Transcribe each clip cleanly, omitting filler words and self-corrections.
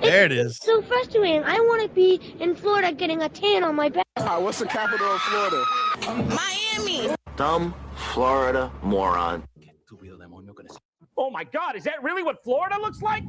There it is. So frustrating. I want to be in Florida getting a tan on my back. What's the capital of Florida? Miami. Dumb Florida moron. Oh my God, is that really what Florida looks like?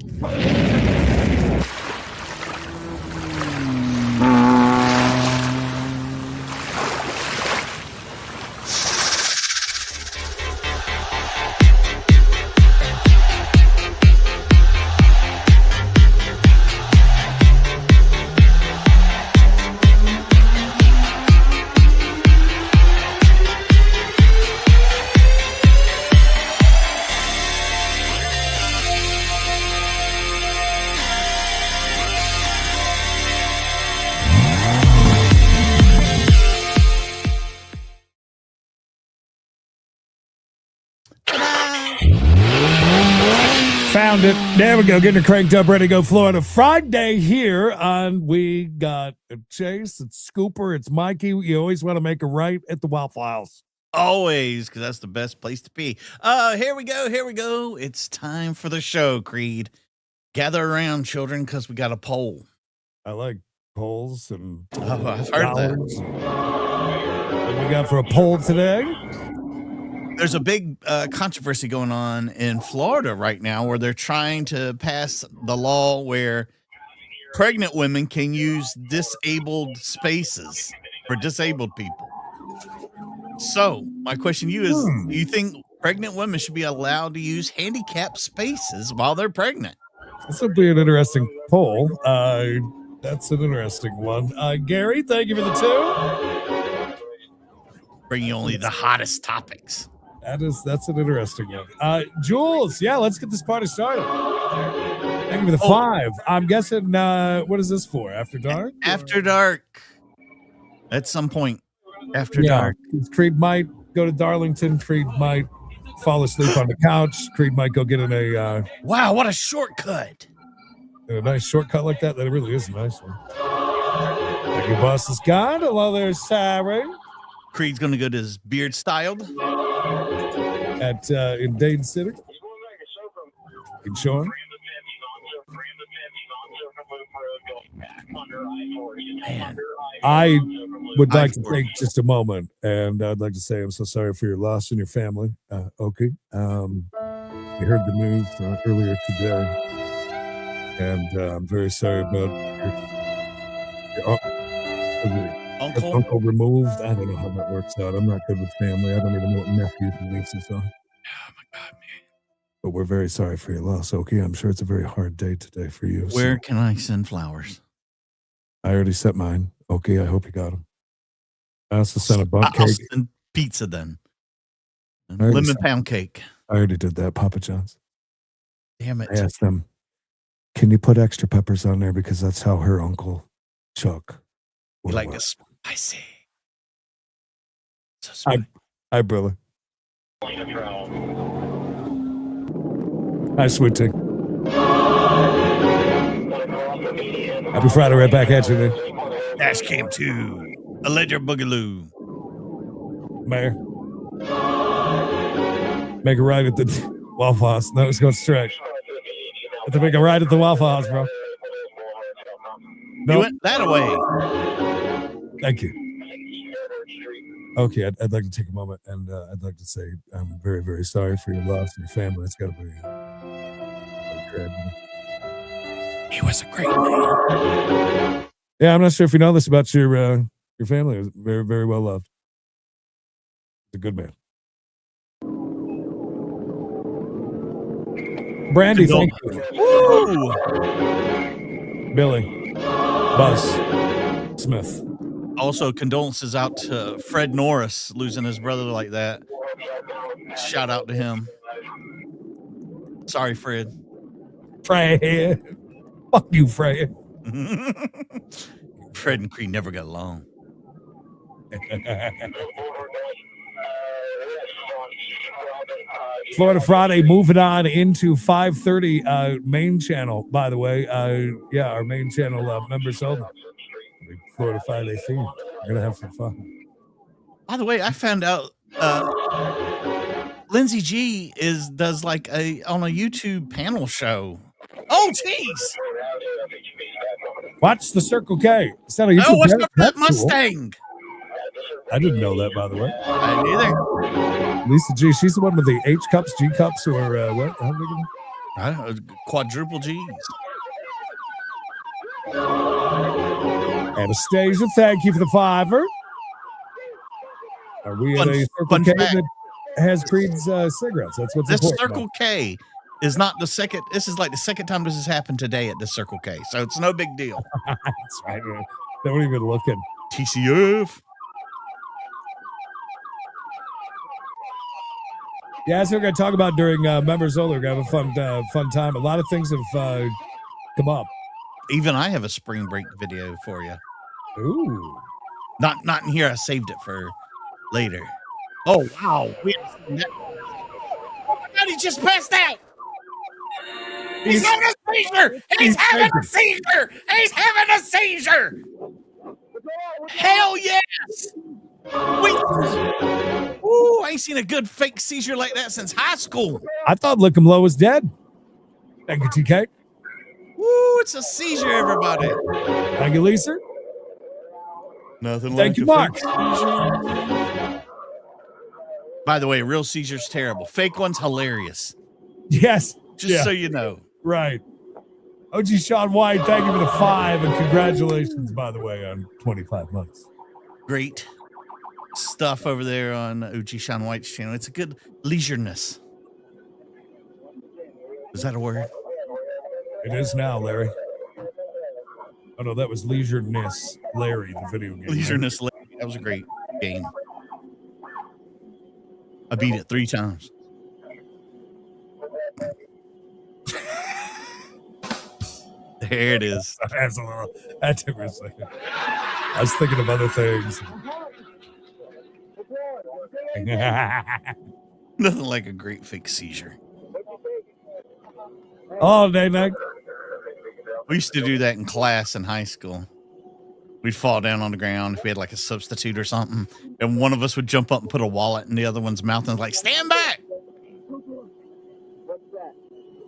Found it. There we go. Getting it cranked up, ready to go Florida. Friday here on We Got Chase. It's Scooper. It's Mikey. You always want to make a right at the Waffle House. Always, because that's the best place to be. Here we go. Here we go. It's time for the show, Creed. Gather around, children, because we got a poll. I like polls and I've heard that. What we got for a poll today? There's a big controversy going on in Florida right now where they're trying to pass the law where pregnant women can use disabled spaces for disabled people. So my question to you is, do you think pregnant women should be allowed to use handicapped spaces while they're pregnant? This would be an interesting poll. That's an interesting one. Gary, thank you for the two. Bring you only the hottest topics. That's an interesting one. Jules, yeah, let's get this party started. Thank you for the 5. I'm guessing, what is this for? After dark? After dark. At some point. After dark. Creed might go to Darlington. Creed might fall asleep on the couch. Creed might go get in a... wow, what a shortcut. A nice shortcut like that. That really is a nice one. Thank you, boss is gone. Hello there, Sarah. Creed's going to go to his beard styled. In Dade City. In Sean. Man. I would like to take just a moment, and I'd like to say I'm so sorry for your loss and your family. Okay. We heard the news earlier today, and I'm very sorry about your uncle removed. I don't know how that works out. I'm not good with family. I don't even know what nephews and nieces are. Oh my God, man. But we're very sorry for your loss, Okie. I'm sure it's a very hard day today for you. Where can I send flowers? I already sent mine. Okay, I hope you got them. I also sent a bundt cake. I'll send pizza then. Lemon pound cake. I already did that, Papa John's. Damn it. I asked them, can you put extra peppers on there? Because that's how her uncle, Chuck. You like it spicy. So spicy. Hi, brother. Hi, sweet tea. Happy Friday, right back at you then. Dash Cam 2. A Ledger Boogaloo. Mayor. Make a ride at the Waffle House. No, it's going straight. Have to make a ride at the Waffle House, bro. You went that away. Thank you. Okay, I'd like to take a moment, and I'd like to say I'm very, very sorry for your loss and your family. It's got to be tragedy. He was a great man. Yeah, I'm not sure if you know this about your family. It was very, very well loved. He's a good man. Brandy, thank you. Woo! Billy, Buzz, Smith. Also, condolences out to Fred Norris losing his brother like that. Shout out to him. Sorry, Fred. Fred. Fuck you, Fred. Fred and Creed never got along. Florida Friday, moving on into 5:30 main channel, by the way. Our main channel members only. Florida Friday theme. We're going to have some fun. By the way, I found out Lindsay G does like on a YouTube panel show. Oh, jeez. Watch the Circle K. Sound like Oh, what's up with that that's cool. Mustang? I didn't know that, by the way. I neither. Lisa G, she's the one with the H cups, G cups, or what? How big I don't know, quadruple G's. Anastasia, thank you for the $5. Are we at a Circle K that has Creed's cigarettes? That's what's this important. Circle K is not the second. This is like the second time this has happened today at this Circle K, so it's no big deal. That's right. Man. Don't even look at TCF. Yeah, that's what we're going to talk about during Members Only. We're going to have a fun time. A lot of things have come up. Even I have a spring break video for you. Ooh. Not in here. I saved it for later. Oh, wow. We haven't seen that. Oh, my God, he just passed out. He's having a seizure. He's having a seizure. He's having a seizure. Hell yes. Wait. Ooh, I ain't seen a good fake seizure like that since high school. I thought Lick 'em Low was dead. Thank you, TK. Ooh, it's a seizure, everybody. Thank you, Lisa. Nothing Thank like you, a Mark. fake seizure. By the way, real seizure's terrible. Fake one's hilarious. Yes. Just so you know. Right. OG Sean White, thank you for the 5, and congratulations, by the way, on 25 months. Great stuff over there on OG Sean White's channel. It's a good leisureness. Is that a word? It is now, Larry. Oh, no, that was Leisureness Larry, the video game. Leisureness Larry. That was a great game. I beat it 3 times. There it is. That took me a second. I was thinking of other things. Nothing like a great fake seizure. All day, Nick. We used to do that in class in high school. We'd fall down on the ground if we had like a substitute or something, and one of us would jump up and put a wallet in the other one's mouth and like, stand back.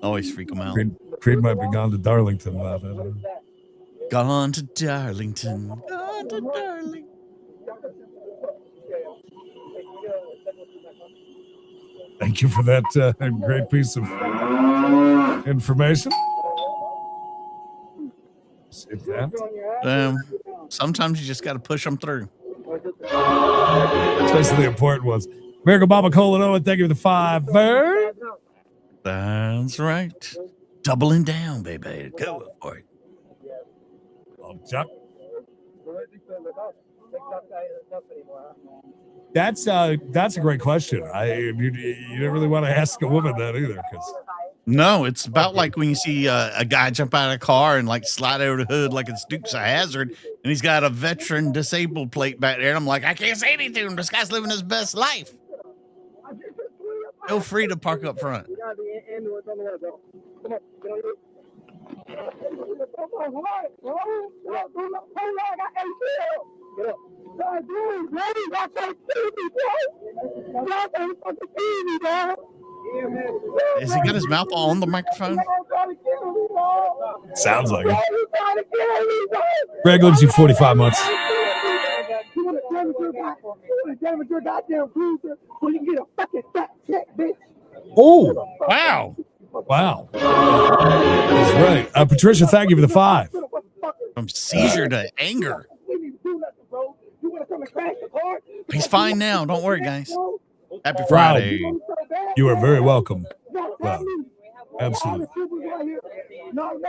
Always freak them out. Creed might be gone to Darlington. Gone to Darlington. Gone to Darlington. Thank you for that great piece of information. Sit down. Sometimes you just got to push them through. Especially the important ones. Miracle Mama Colanoa, thank you for the 5. That's right. Doubling down, baby. Go for it. Oh, Chuck. That's a great question. You don't really want to ask a woman that either, because no, it's about like when you see a guy jump out of a car and like slide over the hood like it's Dukes of Hazzard, and he's got a veteran disabled plate back there, and I'm like, I can't say anything to him. This guy's living his best life. Feel free to park up front. Has he got his mouth on the microphone? Sounds like it. Greg lives you 45 months. Oh, wow. Wow. That's right. Patricia, thank you for the 5. From seizure to anger. He's fine now. Don't worry, guys. Happy Friday. Wow. You are very welcome. Wow. Absolutely. No,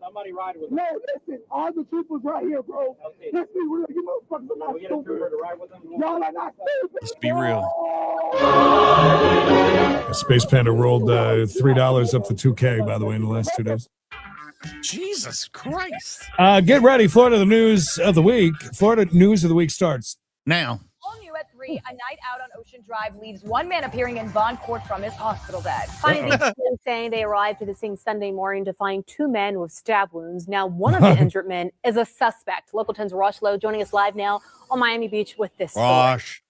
somebody ride with me. No, listen, all the troopers right here, bro. Let's be real. You motherfuckers are not stupid. Y'all are not stupid. Let's be real. Space Panda rolled $3 up to 2K, by the way, in the last 2 days. Jesus Christ. Get ready. Florida news of the week. Florida news of the week starts now. All new at 3, a night out on Ocean Drive leaves one man appearing in bond court from his hospital bed. Findings saying they arrived to the scene Sunday morning to find 2 men with stab wounds. Now, one of the injured men is a suspect. Local 10's Rosh Lowe joining us live now on Miami Beach with this story. Rosh.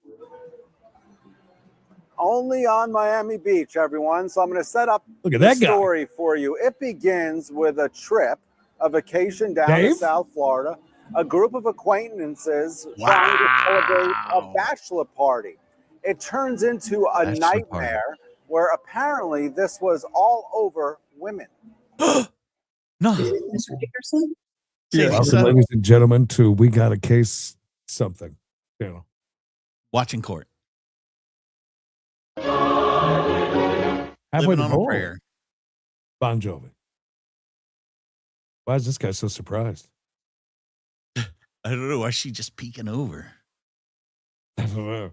Only on Miami Beach, everyone. So I'm going to set up Look at the that guy. story for you. It begins with a trip a vacation down to South Florida, a group of acquaintances trying to celebrate a bachelor party. It turns into a nightmare where apparently this was all over women. No. Mr. Dickerson? Welcome, ladies and gentlemen, to We Got a Case something. Watching court. Halfway Living to on a prayer. Bon Jovi. Why is this guy so surprised? I don't know. Why is she just peeking over? I don't know.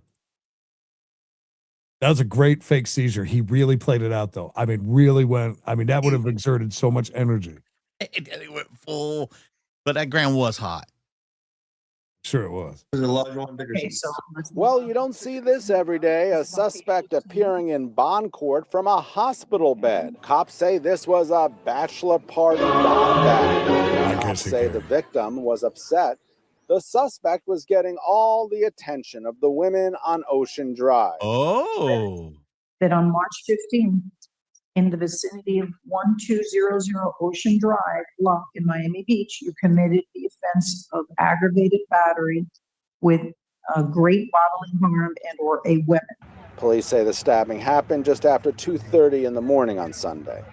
That was a great fake seizure. He really played it out, though. I mean, really went. I mean, that would have exerted so much energy. It went full, but that ground was hot. Sure it was. Okay, well, you don't see this every day. A suspect appearing in bond court from a hospital bed. Cops say this was a bachelor party gone bad. Cops say the victim was upset. The suspect was getting all the attention of the women on Ocean Drive. Oh. That on March 15th, in the vicinity of 1200 Ocean Drive, Lock in Miami Beach, you committed the offense of aggravated battery with great bodily harm and or a weapon. Police say the stabbing happened just after 2:30 in the morning on Sunday.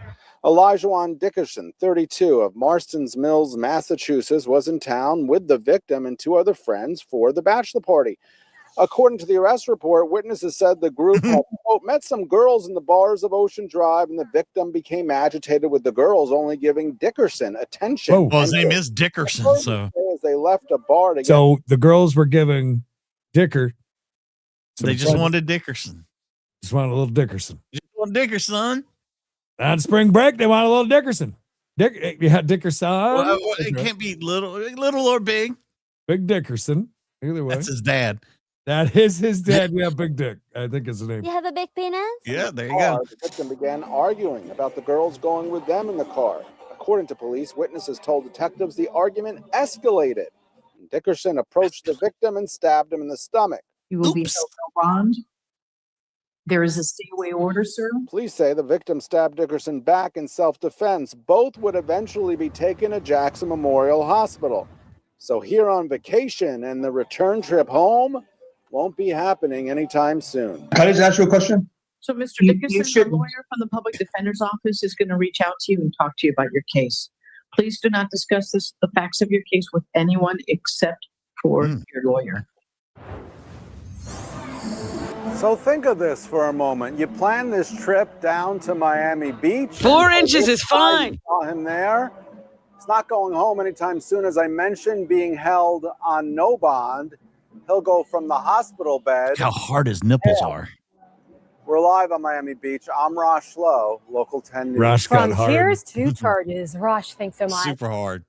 Elijah Dickerson, 32, of Marston's Mills, Massachusetts, was in town with the victim and two other friends for the bachelor party. According to the arrest report, witnesses said the group had, quote, met some girls in the bars of Ocean Drive, and the victim became agitated with the girls only giving Dickerson attention. Whoa. Well, his name is Dickerson, so. As they left a bar to So the girls were giving Dicker. They just wanted Dickerson. Just wanted a little Dickerson. Just want Dickerson. On spring break, they want a little Dickerson. Dickerson. Well, it can't be little or big. Big Dickerson. Either way. That's his dad. That is his dad. Yeah, Big Dick, I think is the name. You have a big penis? Yeah, there you go. The victim began arguing about the girls going with them in the car. According to police, witnesses told detectives the argument escalated. Dickerson approached the victim and stabbed him in the stomach. You will be held no bond. There is a stay-away order, sir. Police say the victim stabbed Dickerson back in self-defense. Both would eventually be taken to Jackson Memorial Hospital. So here on vacation, and the return trip home won't be happening anytime soon. Can I just ask you a question? So, Mr. Dickerson, the lawyer from the Public Defender's Office is going to reach out to you and talk to you about your case. Please do not discuss the facts of your case with anyone except for your lawyer. So think of this for a moment. You plan this trip down to Miami Beach. 4 inches is fine. Saw him there. He's not going home anytime soon. As I mentioned, being held on no bond. He'll go from the hospital bed. Look how hard his nipples are. We're live on Miami Beach. I'm Rosh Lowe, Local 10 News. Rosh got hard. Here's 2 charges. Rosh, thanks so much. Super hard.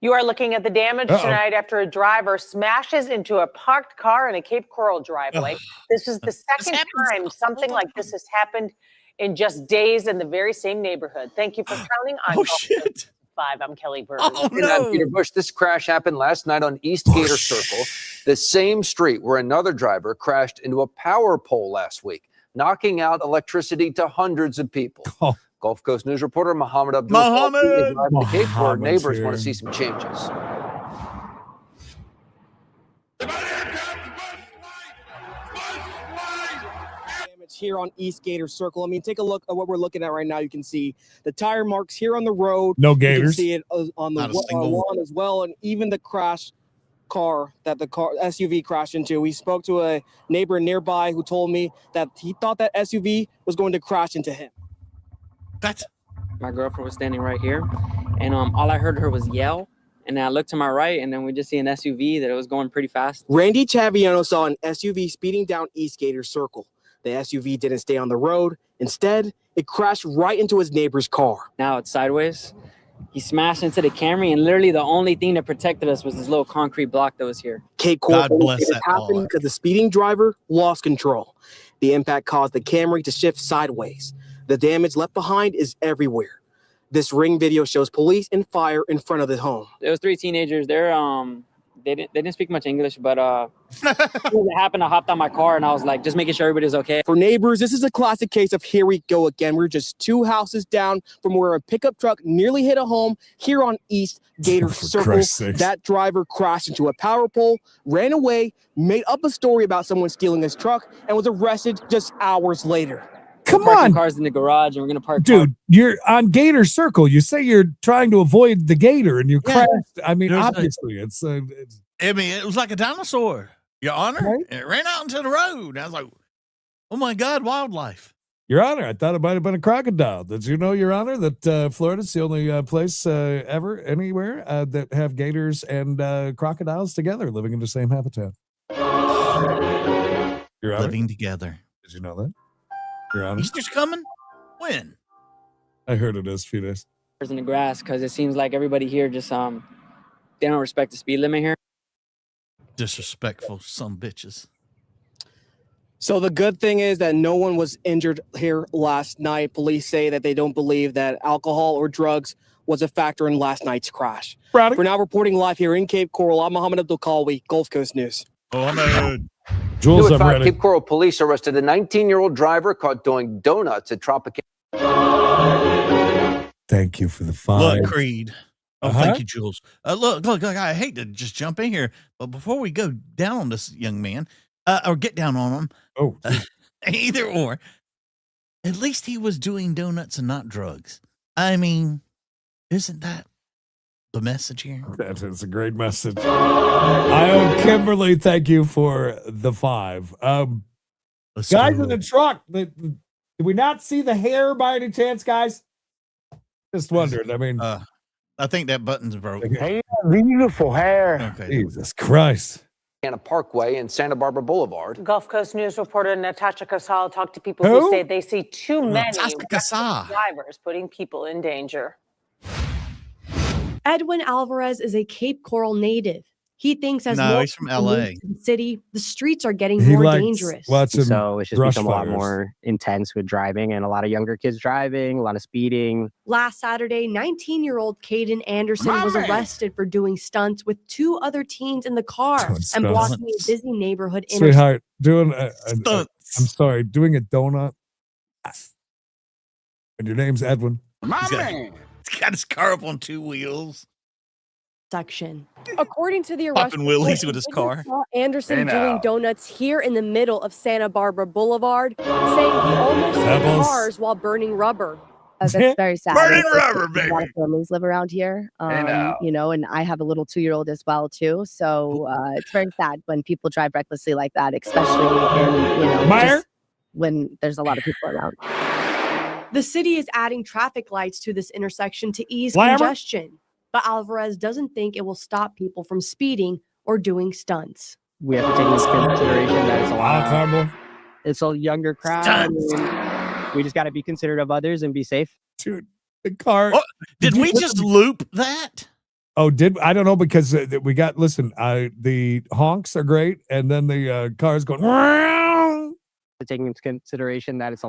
You are looking at the damage tonight after a driver smashes into a parked car in a Cape Coral driveway. This is the second time something like this has happened in just days in the very same neighborhood. Thank you for counting on shit. 5. I'm Kelly Bird. Oh, And I'm Peter Bush. This crash happened last night on East Gator Circle, the same street where another driver crashed into a power pole last week, knocking out electricity to hundreds of people. Gulf Coast News reporter Mohammed Abdul is live at the Cape where neighbors want to see some changes. Here on East Gator Circle. I mean, take a look at what we're looking at right now. You can see the tire marks here on the road. No gators. You can see it on the lawn as well, and even the crash car that the SUV crashed into. We spoke to a neighbor nearby who told me that he thought that SUV was going to crash into him. My girlfriend was standing right here, and all I heard her was yell. And then I looked to my right, and then we just see an SUV that it was going pretty fast. Randy Chaviano saw an SUV speeding down East Gator Circle. The SUV didn't stay on the road. Instead, it crashed right into his neighbor's car. Now it's sideways. He smashed into the Camry, and literally the only thing that protected us was this little concrete block that was here. Cape Coral it happened because the speeding driver lost control. The impact caused the Camry to shift sideways. The damage left behind is everywhere. This Ring video shows police and fire in front of the home. There was 3 teenagers. They're they didn't speak much English, but it happened. I hopped on my car and I was like, just making sure everybody's okay. For neighbors, this is a classic case of here we go again. We're just 2 houses down from where a pickup truck nearly hit a home here on East Gator Circle. That driver crashed into a power pole, ran away, made up a story about someone stealing his truck, and was arrested just hours later. Come We're parking on. cars in the garage, and we're gonna park. Dude, you're on Gator Circle. You say you're trying to avoid the gator and you crashed. I mean, obviously, it's I mean, it was like a dinosaur, Your Honor. Right? It ran out into the road. I was like, oh my God, wildlife. Your Honor, I thought it might have been a crocodile. Did you know, Your Honor, that Florida's the only place ever, anywhere, that have gators and crocodiles together living in the same habitat? Your Honor? Living together. Did you know that? Your Honor? Easter's coming? When? I heard it is a few days. In the grass, because it seems like everybody here just they don't respect the speed limit here. Disrespectful some bitches. So the good thing is that no one was injured here last night. Police say that they don't believe that alcohol or drugs was a factor in last night's crash. For now, reporting live here in Cape Coral, I'm Mohammed Abdul-Kalwi, Gulf Coast News. Jules, I'm ready. Cape Coral police arrested a 19-year-old driver caught doing donuts at Tropicana. Thank you for the fine. Look, Creed. Oh, thank you, Jules. Look, I hate to just jump in here, but before we go down on this young man, or get down on him, either or, at least he was doing donuts and not drugs. I mean, isn't that the message here? That is a great message. I owe Kimberly, thank you for the 5. Guys in the truck, did we not see the hair by any chance, guys? Just wondered. I mean, I think that button's broke. Hey, beautiful hair. Okay. Jesus Christ. Parkway and Santa Barbara Boulevard. Gulf Coast News reporter Natasha Casal talked to people who say they see too many drivers putting people in danger. Edwin Alvarez is a Cape Coral native. He thinks as he's from LA. The city, the streets are getting more dangerous. So it's just become a lot more intense with driving and a lot of younger kids driving, a lot of speeding. Last Saturday, 19-year-old Caden Anderson was arrested for doing stunts with 2 other teens in the car and blocking a busy neighborhood intersection. Sweetheart, doing I'm sorry, doing a donut. And your name's Edwin. He's got his car up on 2 wheels. According to the arrest, Popping wheelies with his car. Anderson doing donuts here in the middle of Santa Barbara Boulevard, saying he almost hit cars while burning rubber. That's very sad. Burning rubber, baby. A lot of families live around here, you know, and I have a little 2-year-old as well too. So it's very sad when people drive recklessly like that, especially in, you know, just when there's a lot of people around. The city is adding traffic lights to this intersection to ease congestion. But Alvarez doesn't think it will stop people from speeding or doing stunts. We have to take into consideration that it's a younger crowd. We just got to be considerate of others and be safe. Dude, the car. Oh, did we just loop that? Oh, I don't know, because we got, the honks are great, and then the cars going. Taking into consideration that it's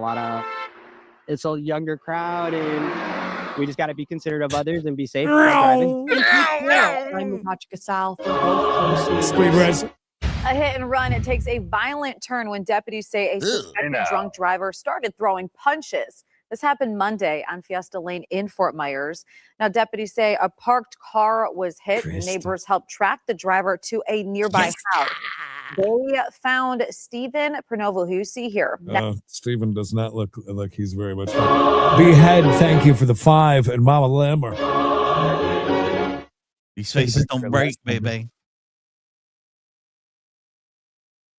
a younger crowd, and we just got to be considerate of others and be safe. I'm Natasha Casal for Gulf Coast News. A hit and run. It takes a violent turn when deputies say a suspected drunk driver started throwing punches. This happened Monday on Fiesta Lane in Fort Myers. Now, deputies say a parked car was hit. Neighbors helped track the driver to a nearby house. They found Stephen Pernovo, who you see here. Stephen does not look like he's very much fun. Behead, thank you for the 5, and Mama Lammer. These faces don't break, baby.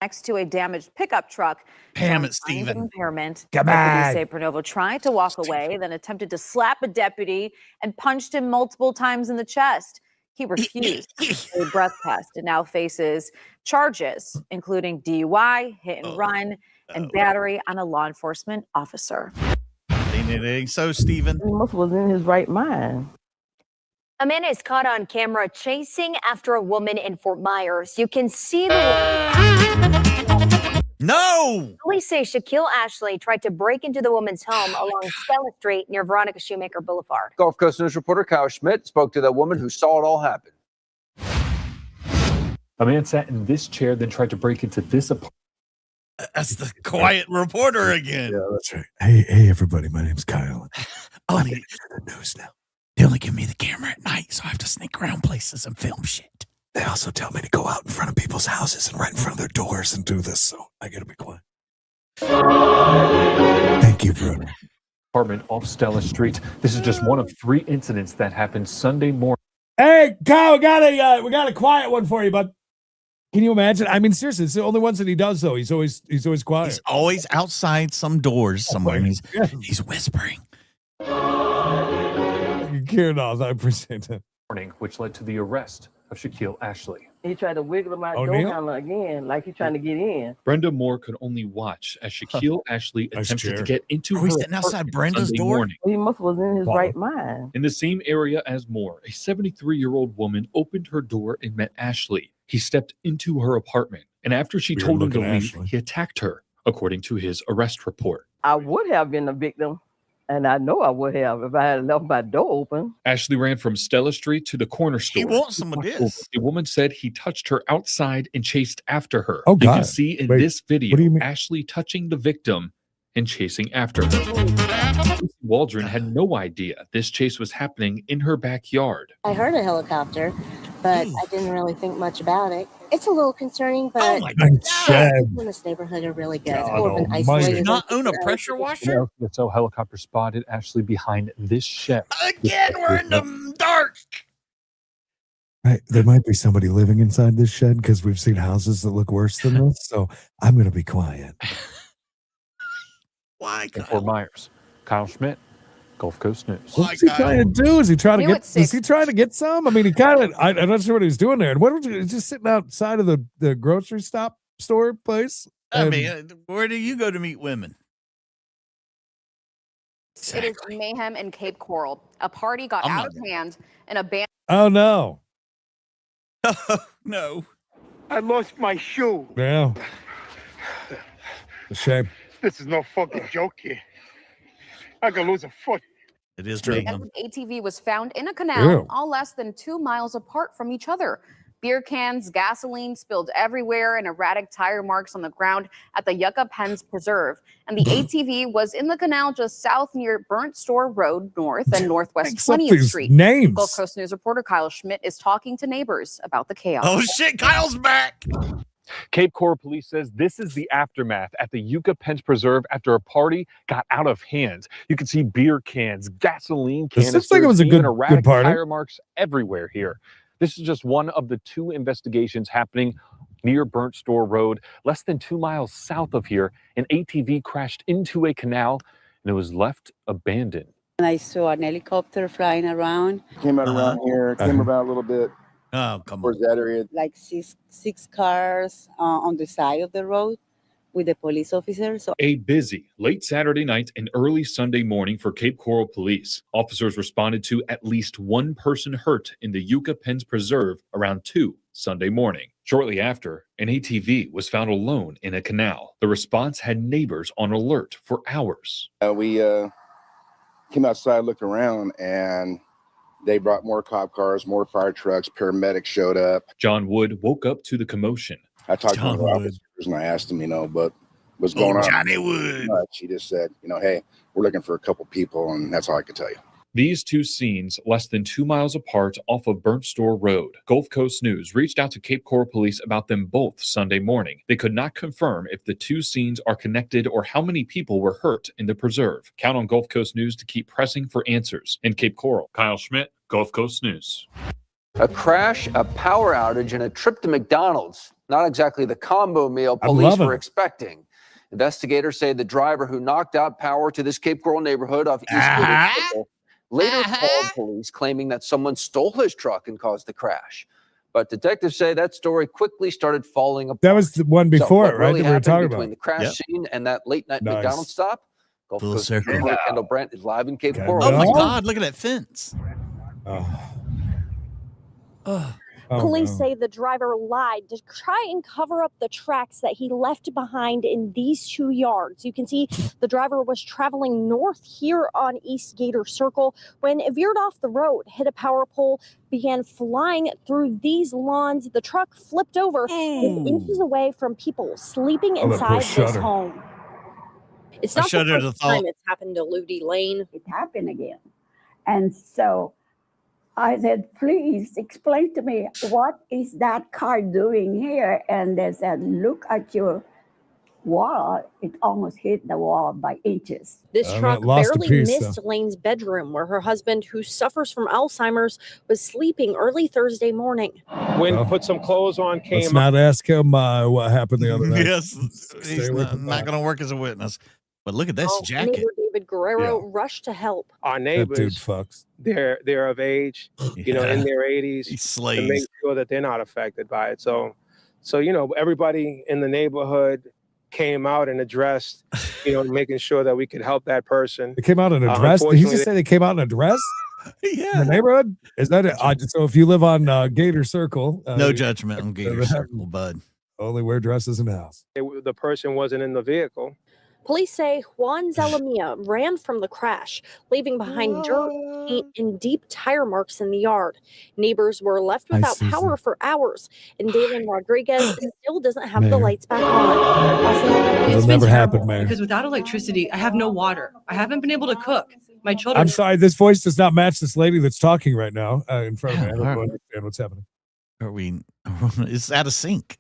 Next to a damaged pickup truck. Damn it, Stephen. Impairment. Come Deputies on. say Pernovo tried to walk away, then attempted to slap a deputy and punched him multiple times in the chest. He refused a breath test and now faces charges, including DUI, hit and run, and battery on a law enforcement officer. So, Stephen. He must was in his right mind. A man is caught on camera chasing after a woman in Fort Myers. You can see the No! Police say Shaquille Ashley tried to break into the woman's home along Stella Street near Veronica Shoemaker Boulevard. Gulf Coast News reporter Kyle Schmidt spoke to the woman who saw it all happen. A man sat in this chair, then tried to break into this apartment. That's the quiet reporter again. Yeah, that's right. Hey, everybody. My name's Kyle. Only the news now. They only give me the camera at night, so I have to sneak around places and film shit. They also tell me to go out in front of people's houses and right in front of their doors and do this, so I gotta be quiet. Thank you, Bruno. Apartment off Stella Street. This is just one of 3 incidents that happened Sunday morning. Hey, Kyle, we got a quiet one for you, bud. Can you imagine? I mean, seriously, it's the only ones that he does, though. He's always quiet. He's always outside some doors somewhere. And he's whispering. I appreciate that. Morning, which led to the arrest of Shaquille Ashley. He tried to wiggle him out Oh, door Neil? handle again, like he's trying to get in. Brenda Moore could only watch as Shaquille Ashley Nice attempted to chair. get into Are her we sitting outside apartment Brenda's Sunday door? morning. He must was in his Wow. right mind. In the same area as Moore, a 73-year-old woman opened her door and met Ashley. He stepped into her apartment, and after she Weird told him to looking leave, Ashley. he attacked her, according to his arrest report. I would have been the victim, and I know I would have if I had left my door open. Ashley ran from Stella Street to the corner store. He wants some of this. The woman said he touched her outside and chased after her. Oh, You can God. see in Wait, this video what do you mean? Ashley touching the victim and chasing after her. Waldron had no idea this chase was happening in her backyard. I heard a helicopter, but I didn't really think much about it. It's a little concerning, but Oh my God. people in this neighborhood are really good. God People have been almighty. isolated. Do you not own a pressure washer? So helicopter spotted Ashley behind this shed. Again, we're in the dark. Right, there might be somebody living inside this shed because we've seen houses that look worse than this, so I'm going to be quiet. Why, And for Kyle? Myers, Kyle Schmidt, Gulf Coast News. What's he trying to do? Is he trying to New get? at 6. Is he trying to get some? I mean, he kind of. I'm not sure what he was doing there. And what was he just sitting outside of the grocery store place? I And- mean, where do you go to meet women? It is mayhem in Cape Coral. A party got I'm out not of hand and a band. oh no! No. I lost my shoe. Yeah, a shame. This is no fucking joke here. I could lose a foot. It is The mayhem. ATV was found in a canal, Ew. all less than 2 miles apart from each other. Beer cans, gasoline spilled everywhere, and erratic tire marks on the ground at the Yucca Pens Preserve. And the ATV was in the canal just south near Burnt Store Road North and Northwest Mix up 20th these Street. names. Gulf Coast News reporter Kyle Schmidt is talking to neighbors about the chaos. Oh shit, Kyle's back. Cape Coral Police says this is the aftermath at the Yucca Pens Preserve after a party got out of hand. You can see beer cans, gasoline This canisters, looks like it was a even good erratic party. tire marks everywhere here. This is just one of the 2 investigations happening near Burnt Store Road, less than 2 miles south of here. An ATV crashed into a canal and it was left abandoned. And I saw an helicopter flying around, Came out around here, came Uh-huh. about a little bit Oh, come on. towards that area. like six cars on the side of the road with the police officers. So A busy late Saturday night and early Sunday morning for Cape Coral Police. Officers responded to at least 1 person hurt in the Yucca Pens Preserve around 2 Sunday morning. Shortly after, an ATV was found alone in a canal. The response had neighbors on alert for hours. We came outside, looked around, and they brought more cop cars, more fire trucks, paramedics showed up. John Wood woke up to the commotion. I talked John to the Wood. officers and I asked them, but what's going on? Johnny Wood. She just said, hey, we're looking for a couple people, and that's all I could tell you. These 2 scenes, less than 2 miles apart off of Burnt Store Road. Gulf Coast News reached out to Cape Coral Police about them both Sunday morning. They could not confirm if the 2 scenes are connected or how many people were hurt in the preserve. Count on Gulf Coast News to keep pressing for answers. In Cape Coral, Kyle Schmidt, Gulf Coast News. A crash, a power outage, and a trip to McDonald's. Not exactly the combo meal I'm police loving were it. expecting. Investigators say the driver who knocked out power to this Cape Coral neighborhood off East Gator Circle later called police claiming that someone stole his truck and caused the crash. But detectives say that story quickly started falling apart. That was the one before, what it, right? really That we were happened talking between about. the crash Yep. scene and that late night Nice. McDonald's stop? Gulf Full Coast circle. reporter Kendall Brent is live in Cape Okay. Coral. Oh my Well- God, look at that fence. Oh. Oh. Police say the driver lied to try and cover up the tracks that he left behind in these 2 yards. You can see the driver was traveling north here on East Gator Circle when it veered off the road, hit a power pole, began flying through these lawns. The truck flipped over just inches away from people sleeping inside this home. It's I not the shudder to first time thought. it's happened to Ludi Lane. It happened again. And so I said, please explain to me, what is that car doing here? And they said, look at your wall. It almost hit the wall by inches. This truck barely missed Lane's bedroom, where her husband, who suffers from Alzheimer's, was sleeping early Thursday morning. When Put Some Clothes On came Let's not ask him what happened the other night. Yes, he's not going to work as a witness. But look at this jacket. Neighbor David Guerrero rushed to help. Our That dude neighbors, fucks. they're of age, in their 80s, He's to slaves. make sure that they're not affected by it. So everybody in the neighborhood came out and addressed, making sure that we could help that person. They came out in a dress. Did he just say they came out in a dress? Yeah. In the neighborhood? Is that it? So if you live on Gator Circle, No judgment on Gator Circle, bud. Only wear dresses in the house. The person wasn't in the vehicle. Police say Juan Zalamia ran from the crash, leaving behind dirt, paint, and deep tire marks in the yard. Neighbors were left without power for hours, and Dalen Rodriguez still doesn't have the lights back on. It'll never happen, man. Because without electricity, I have no water. I haven't been able to cook. My children. I'm sorry, this voice does not match this lady that's talking right now in front of me. I don't understand what's happening. It's out of sync.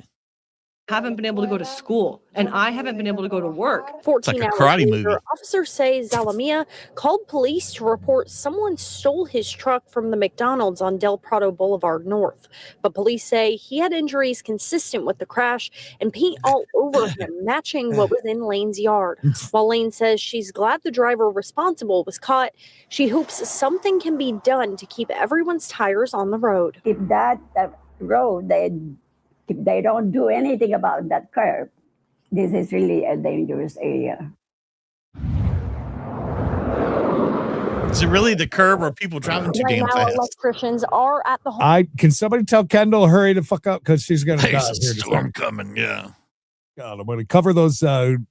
Haven't been able to go to school, and I haven't been able to go to work. 14 like a hours karate later, movie. officers say Zalamia called police to report someone stole his truck from the McDonald's on Del Prado Boulevard North. But police say he had injuries consistent with the crash and paint all over him, matching what was in Lane's yard. While Lane says she's glad the driver responsible was caught, she hopes something can be done to keep everyone's tires on the road. If that road, if they don't do anything about that curb, this is really a dangerous area. Is it really the curb or people driving too damn fast? Electricians are at the home. Can somebody tell Kendall hurry the fuck up because she's gonna die. There's a storm coming. Yeah. God, I'm gonna cover those up.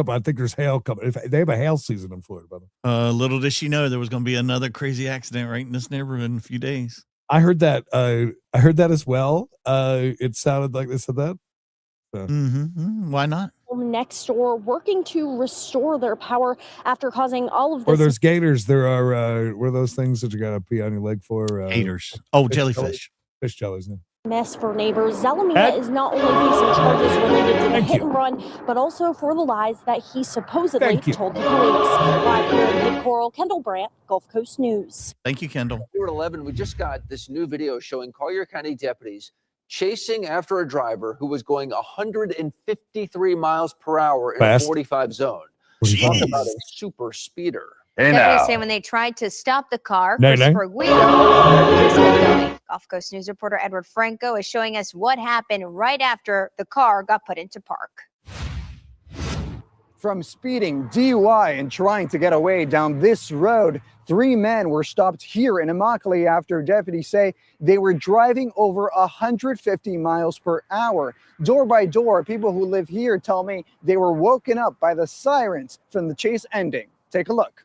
I think there's hail coming. They have a hail season in Florida, by the way. Little did she know there was going to be another crazy accident right in this neighborhood in a few days. I heard that. I heard that as well. It sounded like they said that. So. Why not? Next door working to restore their power after causing all of this. Or there's gators. There are what are those things that you got to pee on your leg for? Gators. Oh, jellyfish. Fish jellies. Yeah. Mess for neighbors. Zalamia is not only facing charges related to the hit and run, but also for the lies that he supposedly told the police. Live here in Cape Coral, Kendall Brandt, Gulf Coast News. Thank you, Kendall. Here at 11, we just got this new video showing Collier County deputies chasing after a driver who was going 153 miles per hour in a 45 zone. Talk about a super speeder. Deputies say when they tried to stop the car, Nay, Christopher Guido just kept going. Gulf Coast News reporter Edward Franco is showing us what happened right after the car got put into park. From speeding, DUI, and trying to get away down this road, 3 men were stopped here in Immokalee after deputies say they were driving over 150 miles per hour. Door by door, people who live here tell me they were woken up by the sirens from the chase ending. Take a look.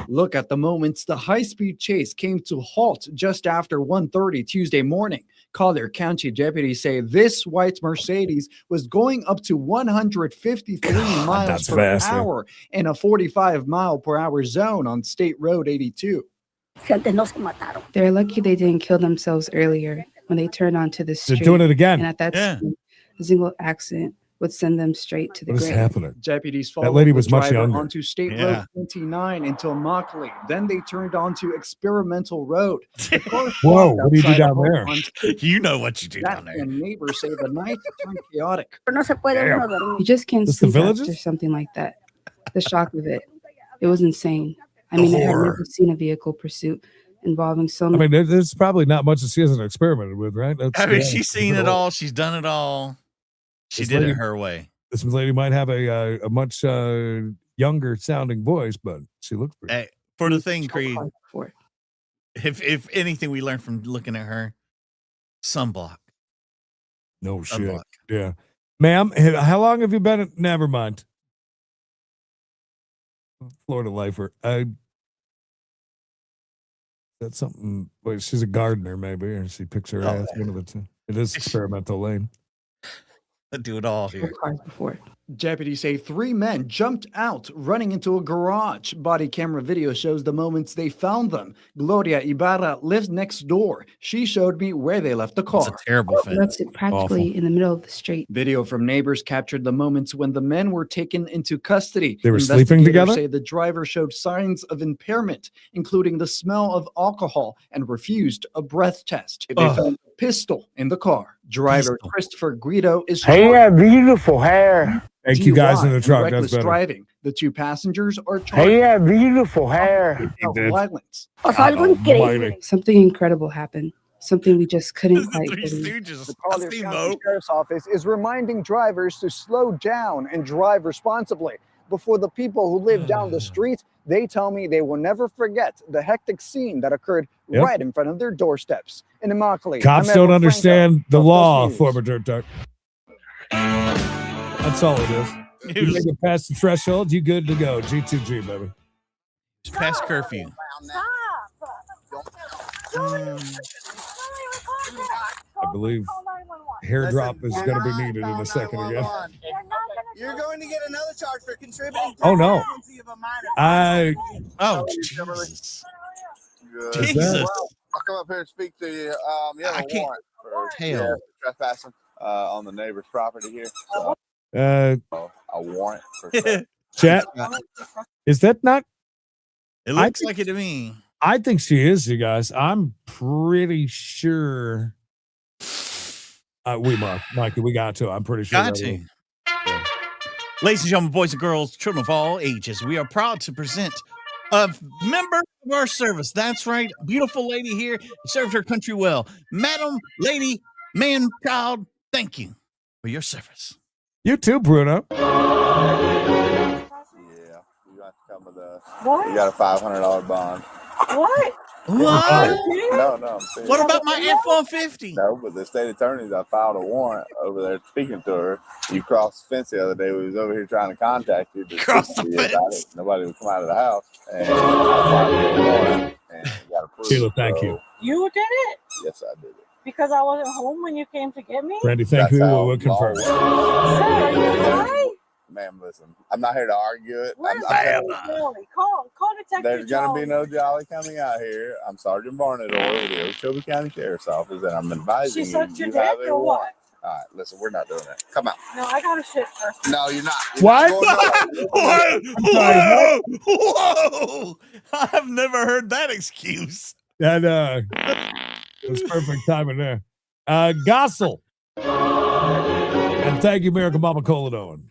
Look at the moments the high-speed chase came to halt just after 1:30 Tuesday morning. Collier County deputies say this white Mercedes was going up to 153 miles per hour in a 45 mile per hour zone on State Road 82. They're lucky they didn't kill themselves earlier when they turned onto the street. They're doing it again. And at that time, a single accident would send them straight to the What is grave. happening? Deputies That followed lady the was much driver younger. onto State Road 29 until Immokalee. Then they turned onto Experimental Road. The car Whoa, stopped what do you do outside a down home there? on You know what you do That's down there. when neighbors say the night turned chaotic. You just can't This the sleep Villages? after something like that. The shock of it. It was insane. I mean, I had horror. never seen a vehicle pursuit involving so I many. mean, there's probably not much that she hasn't experimented with, right? I mean, she's seen it all. She's done it all. She This did lady- it her way. This lady might have a much younger sounding voice, but she looks pretty. Hey, for the thing, Creed, If anything we learned from looking at her, sunblock. No shit. Sunblock. Yeah. Ma'am, how long have you been at, never mind. Florida lifer. That's something. Wait, she's a gardener, maybe, or she picks her ass. One of the two. It is experimental lane. I do it all here. Before. Deputies say 3 men jumped out, running into a garage. Body camera video shows the moments they found them. Gloria Ibarra lives next door. She showed me where they left the car. It's a terrible thing. That's practically Awful. in the middle of the street. Video from neighbors captured the moments when the men were taken into custody. They were sleeping Investigators together? say the driver showed signs of impairment, including the smell of alcohol, and refused a breath test. They found a pistol in the car. Driver Christopher Guido is charged. beautiful hair. Thank you guys in DUI the and truck. That's reckless better. driving. The 2 passengers are charged. beautiful hair. Of violence. Something incredible happened. Something we just couldn't quite believe. The Collier County Sheriff's Office is reminding drivers to slow down and drive responsibly. Before the people who live down the street, they tell me they will never forget the hectic scene that occurred right in front of their doorsteps. In Immokalee, Cops I'm don't Edward understand Franco, the Gulf Coast law, News. former dirt dog. That's all it is. You make it past the threshold, you good to go. G2G, baby. It's past curfew. I believe hair drop is going to be needed in a second again. You're going to get another charge for contributing to Oh, no. the pregnancy of a minor. Oh, Jesus. Good. Jesus. Well, I'll come up here and speak to you. You have I a can't warrant for tell. trespassing on the neighbor's property here. So, a warrant for Chat, is that not? It looks like it to me. I think she is, you guys. I'm pretty sure. Mikey, we got to. I'm pretty sure. Got to. Ladies and gentlemen, boys and girls, children of all ages, we are proud to present a member of our service. That's right. Beautiful lady here served her country well. Madam, lady, man, child, thank you for your service. You too, Bruno. Yeah, you got to come with a. What? You got a $500 bond. What? What? No, I'm serious. What about my F-150? No, but the state attorneys, I filed a warrant over there speaking to her. You crossed the fence the other day. We was over here trying to contact you. Cross the fence. Nobody would come out of the house. And I filed a warrant and got approved. Sheila, thank you. You did it? Yes, I did it. Because I wasn't home when you came to get me? Randy, thank you. how We'll confirm. law Sir, are you right? Ma'am, listen, I'm not here to argue it. Where's I'm Jolly? Call Detective There's going to be Jolly. no Jolly coming out here. I'm Sergeant Barnador with the Okeechobee County Sheriff's Office, and I'm advising She you, sucked your you have dick a or warrant. what? All right, listen, we're not doing that. Come out. No, I got to shit first. No, you're not. You're What? not going Whoa! Whoa! I've never heard that excuse. That was perfect timing there. Gossel. And thank you, Miracle Mama Coladone.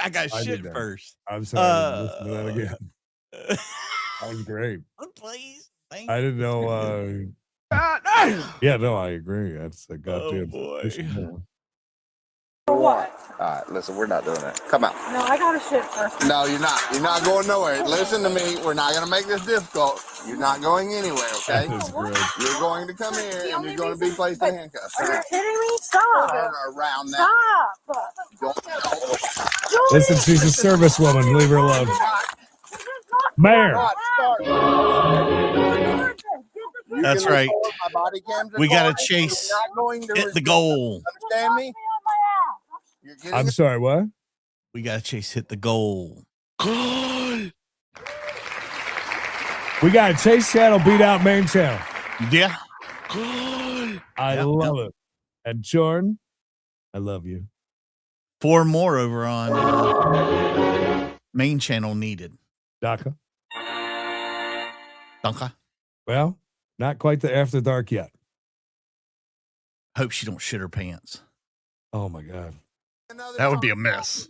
I got I shit did that. first. I'm sorry. I didn't listen to that again. That was great. Please. Thank I didn't know. Yeah, no, I agree. That's a goddamn. boy. For what? All right, listen, we're not doing that. Come out. No, I got to shit first. No, you're not. You're not going nowhere. Listen to me. We're not going to make this difficult. You're not going anywhere, okay? That is great. You're going to come here and you're going to be placed in handcuffs. Are you kidding me? Stop. Turn around now. Stop. Listen, she's a service woman. Leave her alone. Mayor. That's right. My body cams are We got to going. chase. You're not going to Hit the goal. Understand me? You're getting I'm sorry, what? We got to chase. Hit the goal. We got Chase Channel beat out main channel. Yeah. I love it. And Jordan, I love you. 4 more over on main channel needed. Daka. Dunka. Well, not quite the after dark yet. Hope she don't shit her pants. Oh my God. That would be a mess.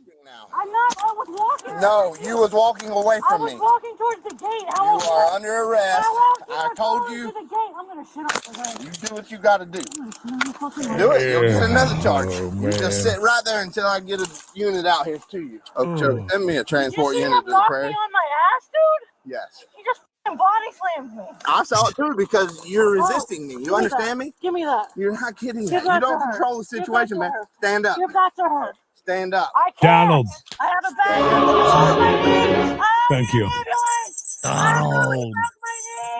I'm not. I was walking. No, you was walking away I from was me. walking towards the gate. You are under arrest. I told To you, the gate. I'm going to shit up the gate. you do what you got to do. Do Do it. You'll get another charge. Oh, You just man. sit right there until I get a unit out here to you. Okeechobee, send me a transport You see unit him to the knock me prairie. on my ass, dude? Yes. He just body slammed me. I saw it too because you're resisting me. You Give me understand that. me? Give me that. You're not kidding. Give You that don't to her. control the Give that situation, to man. her. Stand up. Give that to her. Stand up. I can't. Donald. I have a bag on my knee. Thank you. Donald.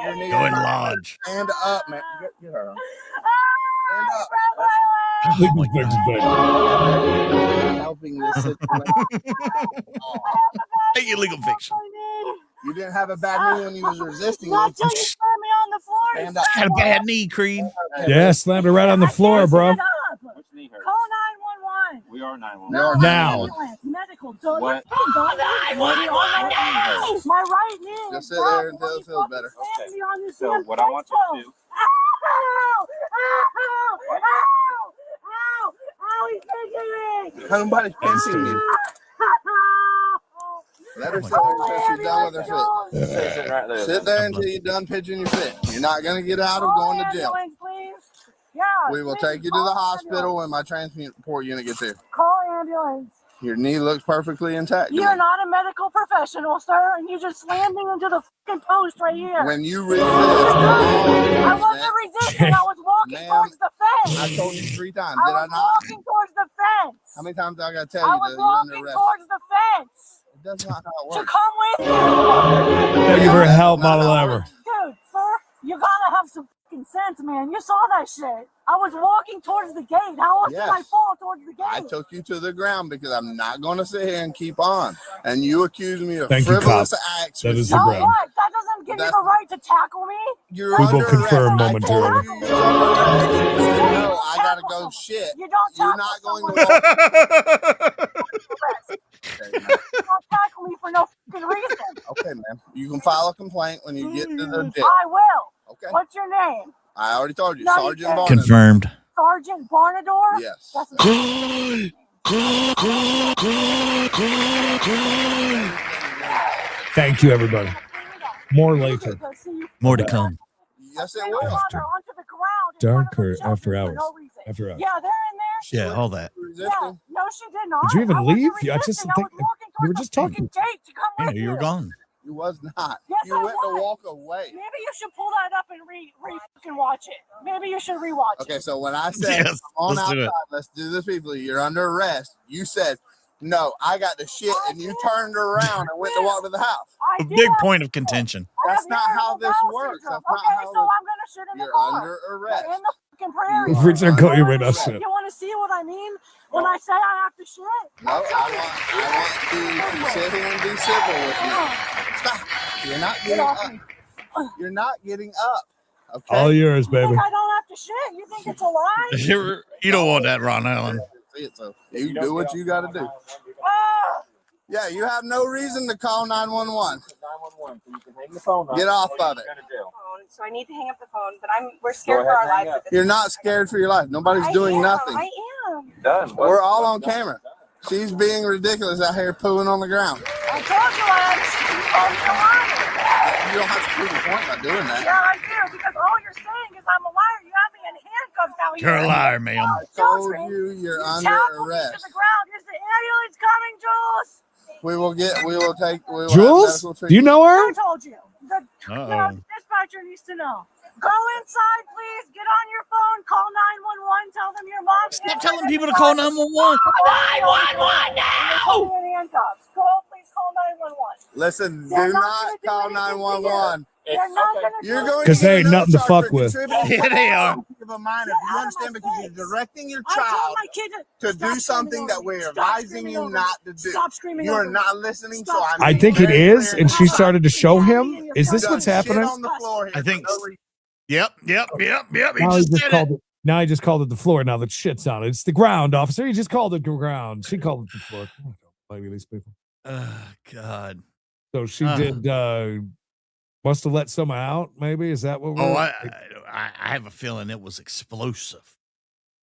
Your knee Go is in not- lodge. Stand up, man. Get her. Legal fix, baby. Helping this situation. Hey, illegal fiction. You didn't have a bad knee when you was resisting me. Not till you slam me on the floor. Stand up. Got a bad knee, Creed. Yeah, slammed it right on the floor, bro. Call 911. We are 911. No, Now. medical. Don't What? My right knee. Just sit there until it feels better. Okay. So what I want you to do. Ow! Ow! Ow! Ow! He's kicking me! Somebody's pinching me. Let her sit there until she's done with her fit. Sit there until you're done pitching your fit. You're not going to get out of going to jail. Yeah, We will take you to the hospital when my transport unit gets here. Call ambulance. Your knee looks perfectly intact. to You're me. not a medical professional, sir, and you just slammed me into the fucking post right here. When you resist, I wasn't resisting. I was walking Ma'am, towards the fence. I told you 3 times. I Did I was not? walking towards the fence. How many times do I got to tell I you was that you're under walking arrest? towards the fence That's not how it to works. come with you. Thank you for help, Mama Lever. Dude, sir, you gotta have some fucking sense, man. You saw that shit. I was walking towards the gate. How else did I Yes. fall towards the gate? I took you to the ground because I'm not going to sit here and keep on. And you accuse me of Thank you, frivolous cop. acts. That is So the what? ground. That doesn't give you the right to tackle me. You're We will under confirm arrest. momentarily. I told you you're under arrest. You said, no, I got to go shit. You don't You're tackle not going to someone. walk. You don't tackle me for no fucking reason. Okay, man. You can file a complaint when you get to the jail. I will. Okay. What's your name? I already told you. No, you Sergeant didn't. Barnum. Confirmed. Sergeant Barnador? Yes. That's Thank you, everybody. More later. More to come. Yes, it will. After onto the ground. dark or after hours? No reason. After hours. Yeah, they're in there. Yeah, all that. Yeah, no, she did not. Did you even I wasn't leave? I just resisting. I think was walking we were towards just the talking. fucking gate to come Yeah, with you were gone. You was not. Yes, you I went was. to walk away. Maybe you should pull that up and fucking watch it. Maybe you should rewatch it. Okay, so when I said, Yes, come on let's do outside, it. let's do this, people, you're under arrest, you said, no, I got the shit, and you turned around and went to walk to the house. A big point of contention. That's not how this works. That's not Okay, how so this, I'm gonna sit in the you're car. under arrest. In the fucking prairie. Richard caught you right now. You want to see what I mean when I say I have to shit? No, I want you to sit here and be civil with me. Stop. You're not getting up. You're not getting up. Okay. All yours, You baby. think I don't have to shit? You think it's a lie? You don't want that, Ron Allen. See it, so you do what you got to do. Ah! Yeah, you have no reason to call 911. 911, so you can hang the phone up. Get off of it. So I need to hang up the phone, but we're scared for our lives. At this You're not scared for your life. Nobody's doing nothing. I am. Done. We're all on camera. She's being ridiculous out here pooing on the ground. I told you I had to shit. You told me to lie. You don't have to prove a point by doing that. Yeah, I do, because all you're saying is I'm a liar. You have me in handcuffs out here. You're a liar, ma'am. I told you you're under Tackled me to arrest. the ground. Is the ambulance coming, Jules? We will take. We will have Jules? medical Do you know her? I told you. The dispatcher needs to know. Go inside, please. Get on your phone. Call 911. Tell them your mom. Stop telling people to call 911. 911 now! In handcuffs. Please call 911. Listen, They're do not not gonna do call anything to 911. They're not gonna do You're going Because to they get ain't another nothing to charge fuck for with. contributing Yeah, they are. of a minor. You understand? Because you're directing your I told child my kid to stop do something screaming that over we're me. Stop advising screaming you over not me. to do. Stop screaming You are over me. not listening, so Stop I'm I being think it very is, clear and she now. started to show him. Is You this done what's shit happening? on the floor here I think. for no reason. Yep. He Now he just just did called it. it. Now he just called it the floor. Now the shit's on it. It's the ground, officer. He just called it the ground. She called it the floor. I don't blame these people. Oh, God. So she did. Must have let someone out. Maybe is that what? Oh, we're I have a feeling it was explosive.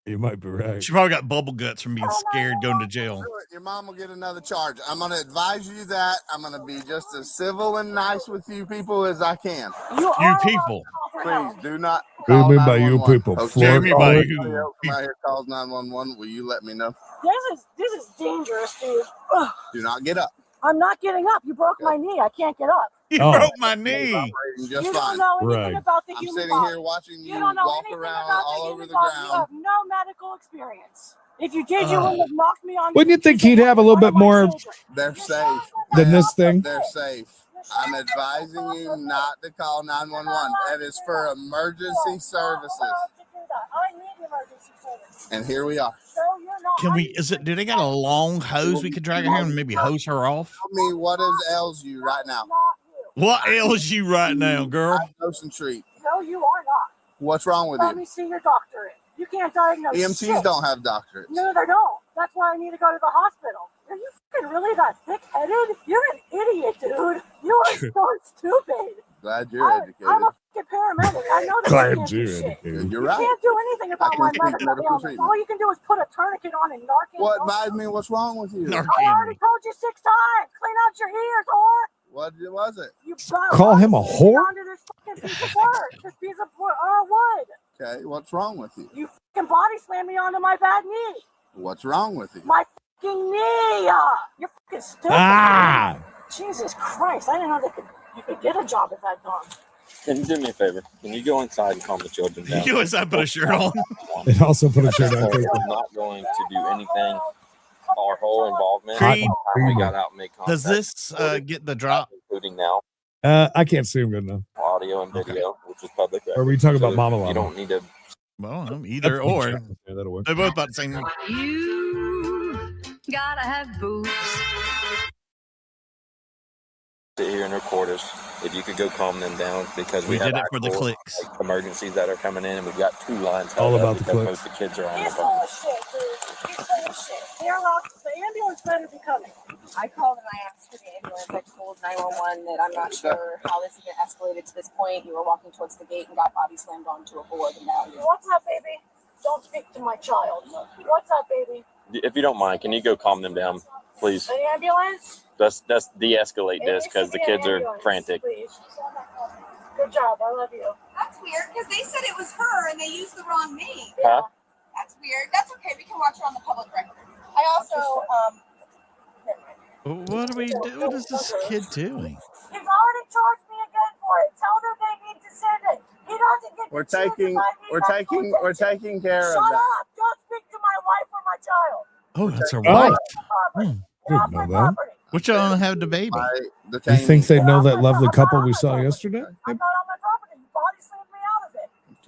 You might be right. She probably got bubble guts from being scared going to jail. Your mom will get another charge. I'm going to advise you that. I'm going to be just as civil and nice with you people as I can. You people. Please do not What do you call mean by you 911. people? Okay, Floor me if by somebody you else out here calls 911. Will you let me know? This is dangerous, dude. Ugh. Do not get up. I'm not getting up. You broke my knee. I can't get up. You Oh. broke my knee. Operating just You fine. don't know anything Right. about the I'm human sitting body. here watching you don't know walk anything around about all the over human the body. You ground. have no medical experience. If you did, you wouldn't have knocked me on. Wouldn't you think he'd have a little bit more They're safe. than this thing? They're safe. I'm advising you not to call 911. That is for emergency services. I need emergency service. And here we are. So you're not. Can we? Do they got a long hose we could drag her here and maybe hose her off? Tell me what ails you right now. What ails you right now, girl? Diagnose and treat. No, you are not. What's wrong with Let you? me see your doctorate. You can't diagnose EMTs shit. don't have doctorates. No, they don't. That's why I need to go to the hospital. Are you fucking really that thick-headed? You're an idiot, dude. You are so stupid. Glad you're educated. I'm a fucking paramedic. I know that Glad you can't do you're shit. educated. You're You right. can't do anything about my take medical medical illness. treatment. All you can do is put a tourniquet on and Narcan. What, advise me, what's wrong with you? I already told you 6 times. Clean out your ears, whore. What was it? You Call him a whore? Onto this fucking piece of work. This piece of wood. Okay, what's wrong with you? You fucking body slammed me onto my bad knee. What's wrong with you? My fucking knee. You're fucking stupid. Ah! Jesus Christ. I didn't know you could get a job at that dog. Can you do me a favor? Can you go inside and calm the children down? You inside, put a shirt on. And also put a shirt on. We're not going to do anything. Our whole involvement. Creed, We got out and made contact. does this get the drop? Including now, I can't see him good enough. audio and video, which is public record. Are we talking about So Mama You Llama? don't need to. Well, either or. Yeah, that'll work. They're both about the same. You gotta have boots. Sit here and record us. If you could go calm them down, because we did have it for the actual, clicks. like, emergencies that are coming in, and we've got 2 lines All held up about the because clicks. most of the kids are on the He's phone. full of shit, dude. He's full of shit. They're allowed. The ambulance better be coming. I called and I asked for the ambulance. I told 911 that I'm not sure how this even escalated to this point. You were walking towards the gate and got body slammed onto a board, and now you're. What's up, baby? Don't speak to my child. What's up, baby? If you don't mind, can you go calm them down, please? An ambulance? Let's de-escalate this because the kids are frantic. Please. Good job. I love you. That's weird because they said it was her and they used the wrong name. Huh? That's weird. That's okay. We can watch it on the public record. I also What do we do? What is this kid doing? He's already charged me again for it. Tell them they need to send it. He doesn't get. We're to choose taking if I need we're taking care Shut of that. up! Don't speak to my wife or my child. Oh, that's her Oh. wife. Didn't know that. Which y'all don't have the baby? You think they know that lovely couple we saw yesterday? I'm not on my property. You body slammed me out of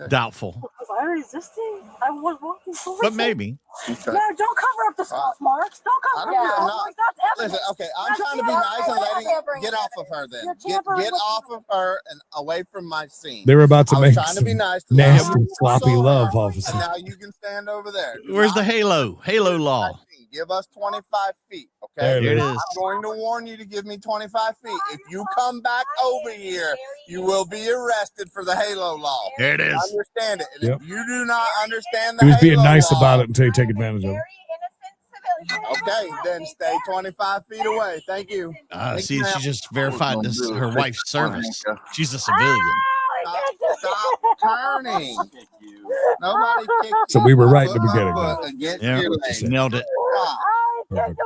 it. Doubtful, Was I resisting? I was walking towards but maybe. No, don't cover up the scuff marks. Don't cover up the scuff marks. That's evidence. Listen, okay, I'm trying to be nice and letting get off of her then. Get off of her and away from my scene. They were about to I was make trying to be some nice to nasty, them. sloppy love, And officer. now you can stand over there. Where's the halo? Halo law. Give us 25 feet, okay? There it is. I'm going to warn you to give me 25 feet. If you come back over here, you will be arrested for the halo law. There it is. Understand it. And Yep. if you do not understand the He was being halo nice law, about it until you take advantage of it. okay, then stay 25 feet away. Thank you. See, she just verified this her wife's service. She's a civilian. Stop turning. Nobody kicked So we were right in the Put my beginning. foot though. against Yeah, your leg. nailed it. Stop. Perfect.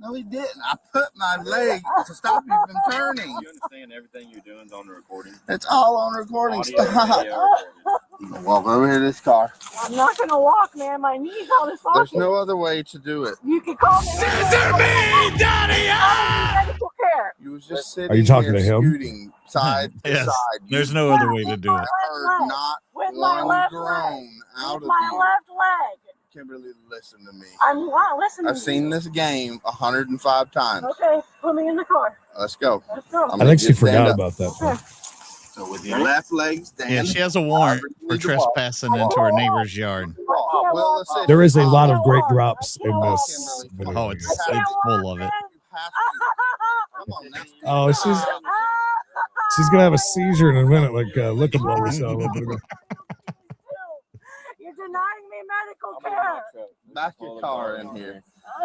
No, he didn't. I put my leg to stop you from turning. You understand everything you're doing is on the recording? It's all on recording. Audio, Stop. video, recording. Walk over here to this car. I'm not gonna walk, man. My knee's out of socket. There's no other way to do it. You can call me. Scissor me, Daddy! Medical care. You was just sitting Are you talking here to him? scooting side to Yes. side. There's no other way to do it. I heard not With my one left groan leg. out With of my you. left leg. Kimberly, listen to me. I'm not listening. I've seen this game 105 times. Okay, put me in the car. Let's go. Let's go. I'm I gonna think she just stand forgot up. about that part. So with your left leg stand. Yeah, she has a warrant for trespassing into her neighbor's yard. Well, listen, There is a lot of great drops in this video. Oh, it's full of it. Oh, she's gonna have a seizure in a minute, like look at what we saw a little bit ago. You're denying me medical care. Back your car in here.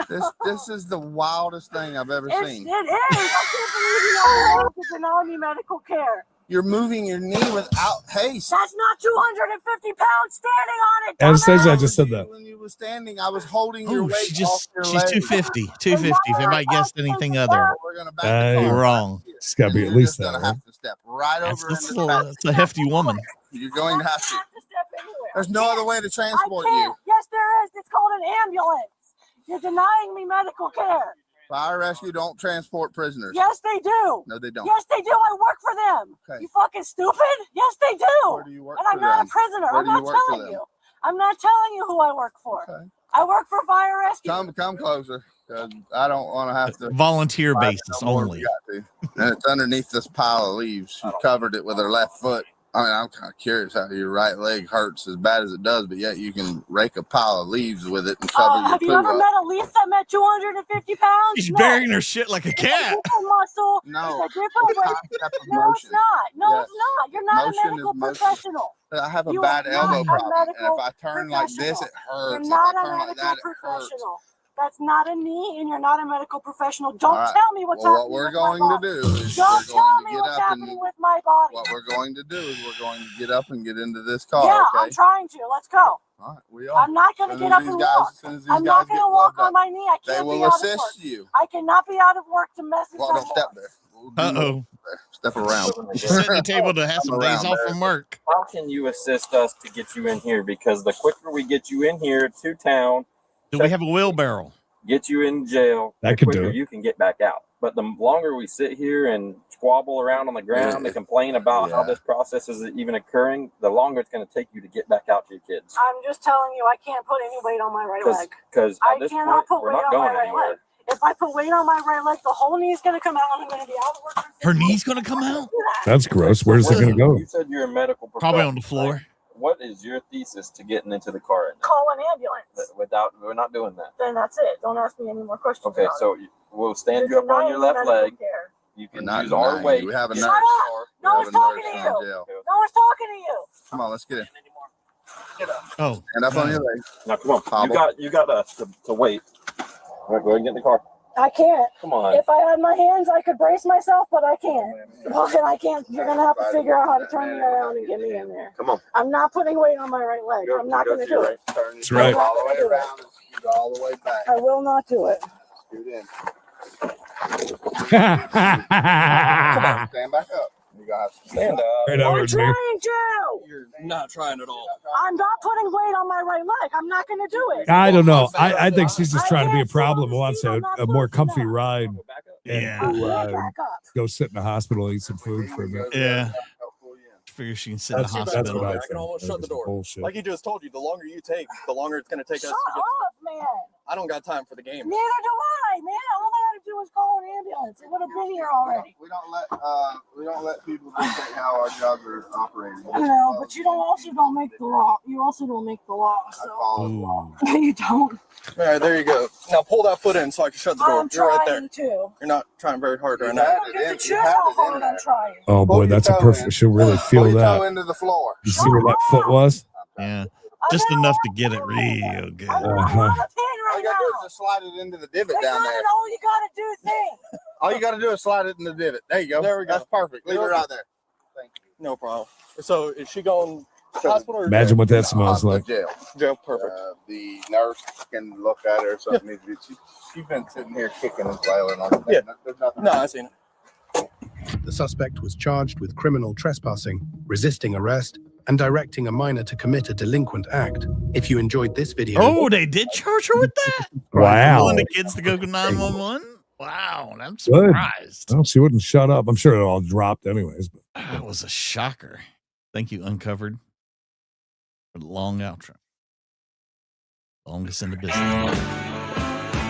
This is the wildest thing I've ever seen. It is. I can't believe you don't want to deny me medical care. You're moving your knee without haste. That's not 250 pounds standing on it. Anastasia, I just said that. When you were standing, I was holding your Oh, weight off your she's leg. 250. 250. If everybody guessed anything other, We're gonna back the car. you're wrong. It's got to be at You're least just that, gonna right? have to step right over That's into the a hefty woman. You're going to have to. step anywhere. There's no other way to transport I you. can't. Yes, there is. It's called an ambulance. You're denying me medical care. Fire rescue don't transport prisoners. Yes, they do. No, they don't. Yes, they do. I work for them. Okay. You fucking stupid. Yes, they do. Where do you work and I'm for not them? a prisoner. Where I'm do you not work for telling them? you. I'm not telling you who I work for. Okay. I work for fire rescue. Come closer, because I don't want to have to. Volunteer I basis know more only. we got to. And it's underneath this pile of leaves. She covered it with her left foot. I mean, I'm kind of curious how your right leg hurts as bad as it does, but yet you can rake a pile of leaves with it and cover your Have you poo ever up. met a leaf that met 250 pounds? She's No. burying her shit like a It's cat. a different muscle. No. It's a different way. No, it's not. No, it's not. You're not Motion a medical is motion. professional. I have a You bad are elbow not a problem, and medical if I turn like this, it hurts. You're If not I a turn like medical that, it hurts. professional. That's not a knee, and you're not a medical professional. Don't All right. tell me what's Well, happening. what we're with going my to body. do is Don't we're tell going to me get what's up happening and with my body. what we're going to do is we're going to get up and get into this car. Yeah, Okay. I'm trying to. Let's go. All right, we are. I'm not going to As get soon up as and these guys- walk. as soon as these I'm guys not get going to walk gloved on up, my knee. I they can't will be out of assist work. you. I cannot be out of work to mess this Well, don't step there. Uh-oh. Step around. She's setting the table to have some days off from work. How can you assist us to get you in here? Because the quicker we get you in here to town, Do we have a wheelbarrow? get you in jail, That the could do quicker it. you can get back out. But the longer we sit here and squabble around on the ground and complain about how this process is even occurring, the longer it's going to take you to get back out to your kids. I'm just telling you, I can't put any weight on my right leg. Because I at this cannot point, put we're weight not on going my right anywhere. leg. If I put weight on my right leg, the whole knee is going to come out and I'm going to be out of work. Her knee's going to come out? That's gross. Where's it going to go? You said you're a medical professional. Probably on the floor. What is your thesis to getting into the car? Call an ambulance. We're not doing that. Then that's it. Don't ask me any more questions. Okay, about so it. we'll stand You're you up on your denying me left medical leg. care. You can Not use our denying weight. you. We have a Shut nurse. up! No We one's have a talking to nurse you. in jail. No one's talking to you. Come on, let's get in. Oh. Stand up on your legs. Now come on. Hobble. You got us to wait. All right, go ahead and get in the car. I can't. Come on. If I had my hands, I could brace myself, but I can't. Well, then I can't. You're going to have to figure out how to turn me around and get me in there. Come on. I'm not putting weight on my right leg. I'm not going to do it. That's right. All the way around and scoot all the way back. I will not do it. Scoot in. Come on, stand back up. You got to stand up. Right over I'm to me. trying to. You're not trying at all. I'm not putting weight on my right leg. I'm not going to do it. I don't know. I think she's just trying to be a problem. Wants a more comfy ride and Yeah. go sit in the hospital and eat some food for a bit. Yeah. Figure she can sit in the That's hospital. what I I can almost think. shut the door. Bullshit. Like he just told you, the longer you take, the longer it's going to take Shut us to get. up, man. I don't got time for the game. Neither do I, man. All I had to do was call an ambulance. It would have been here already. We don't let people dictate how our jobs are operated. I know, but you don't make the law. You also don't make the law. So you don't. All right, there you go. Now pull that foot in so I can shut the door. I'm You're right there. trying to. You're not trying very hard right You now. don't get to choose how hard I'm trying. Oh boy, that's a perfect. She'll really feel Pull your toe that. into the floor. You see where that foot was? Yeah. Just enough to get it real good. All you gotta do is just slide it into the divot down there. All you gotta do thing. All you gotta do is slide it in the divot. There you go. There we go. That's perfect. Leave it right there. Thank you. No problem. So is she going to the hospital or Imagine what that smells like. Jail. jail? Perfect. The nurse can look at her or something. She's been sitting here kicking and flailing on the thing. Yeah. There's nothing. No, I seen it. The suspect was charged with criminal trespassing, resisting arrest, and directing a minor to commit a delinquent act. If you enjoyed this video... Oh, they did charge her with that? Wow. Pulling the kids to go 911? Wow, I'm Good. surprised. Well, she wouldn't shut up. I'm sure it all dropped anyways. But That was a shocker. Thank you, Uncovered, for the long outro. Longest in the business.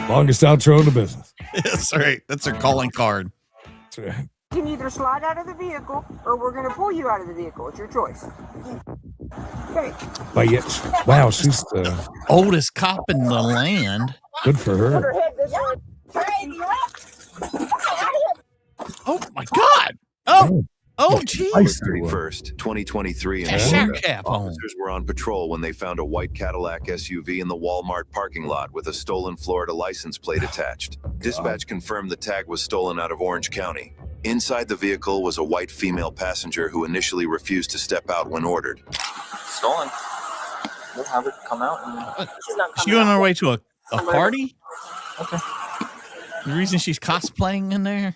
longest outro in the business. That's right. That's her calling card. That's right. You can either slide out of the vehicle or we're going to pull you out of the vehicle. It's your choice. Okay. But yet, wow, she's the oldest cop in the land. Good for her. Oh my God! Oh, geez. February 1st, 2023, in Yeah. Florida, Cap on. officers were on patrol when they found a white Cadillac SUV in the Walmart parking lot with a stolen Florida license plate attached. Dispatch confirmed the tag was stolen out of Orange County. Inside the vehicle was a white female passenger who initially refused to step out when ordered. Stolen. We'll have her come out. And she's not She on her way to a party? Okay. The reason she's cosplaying in there?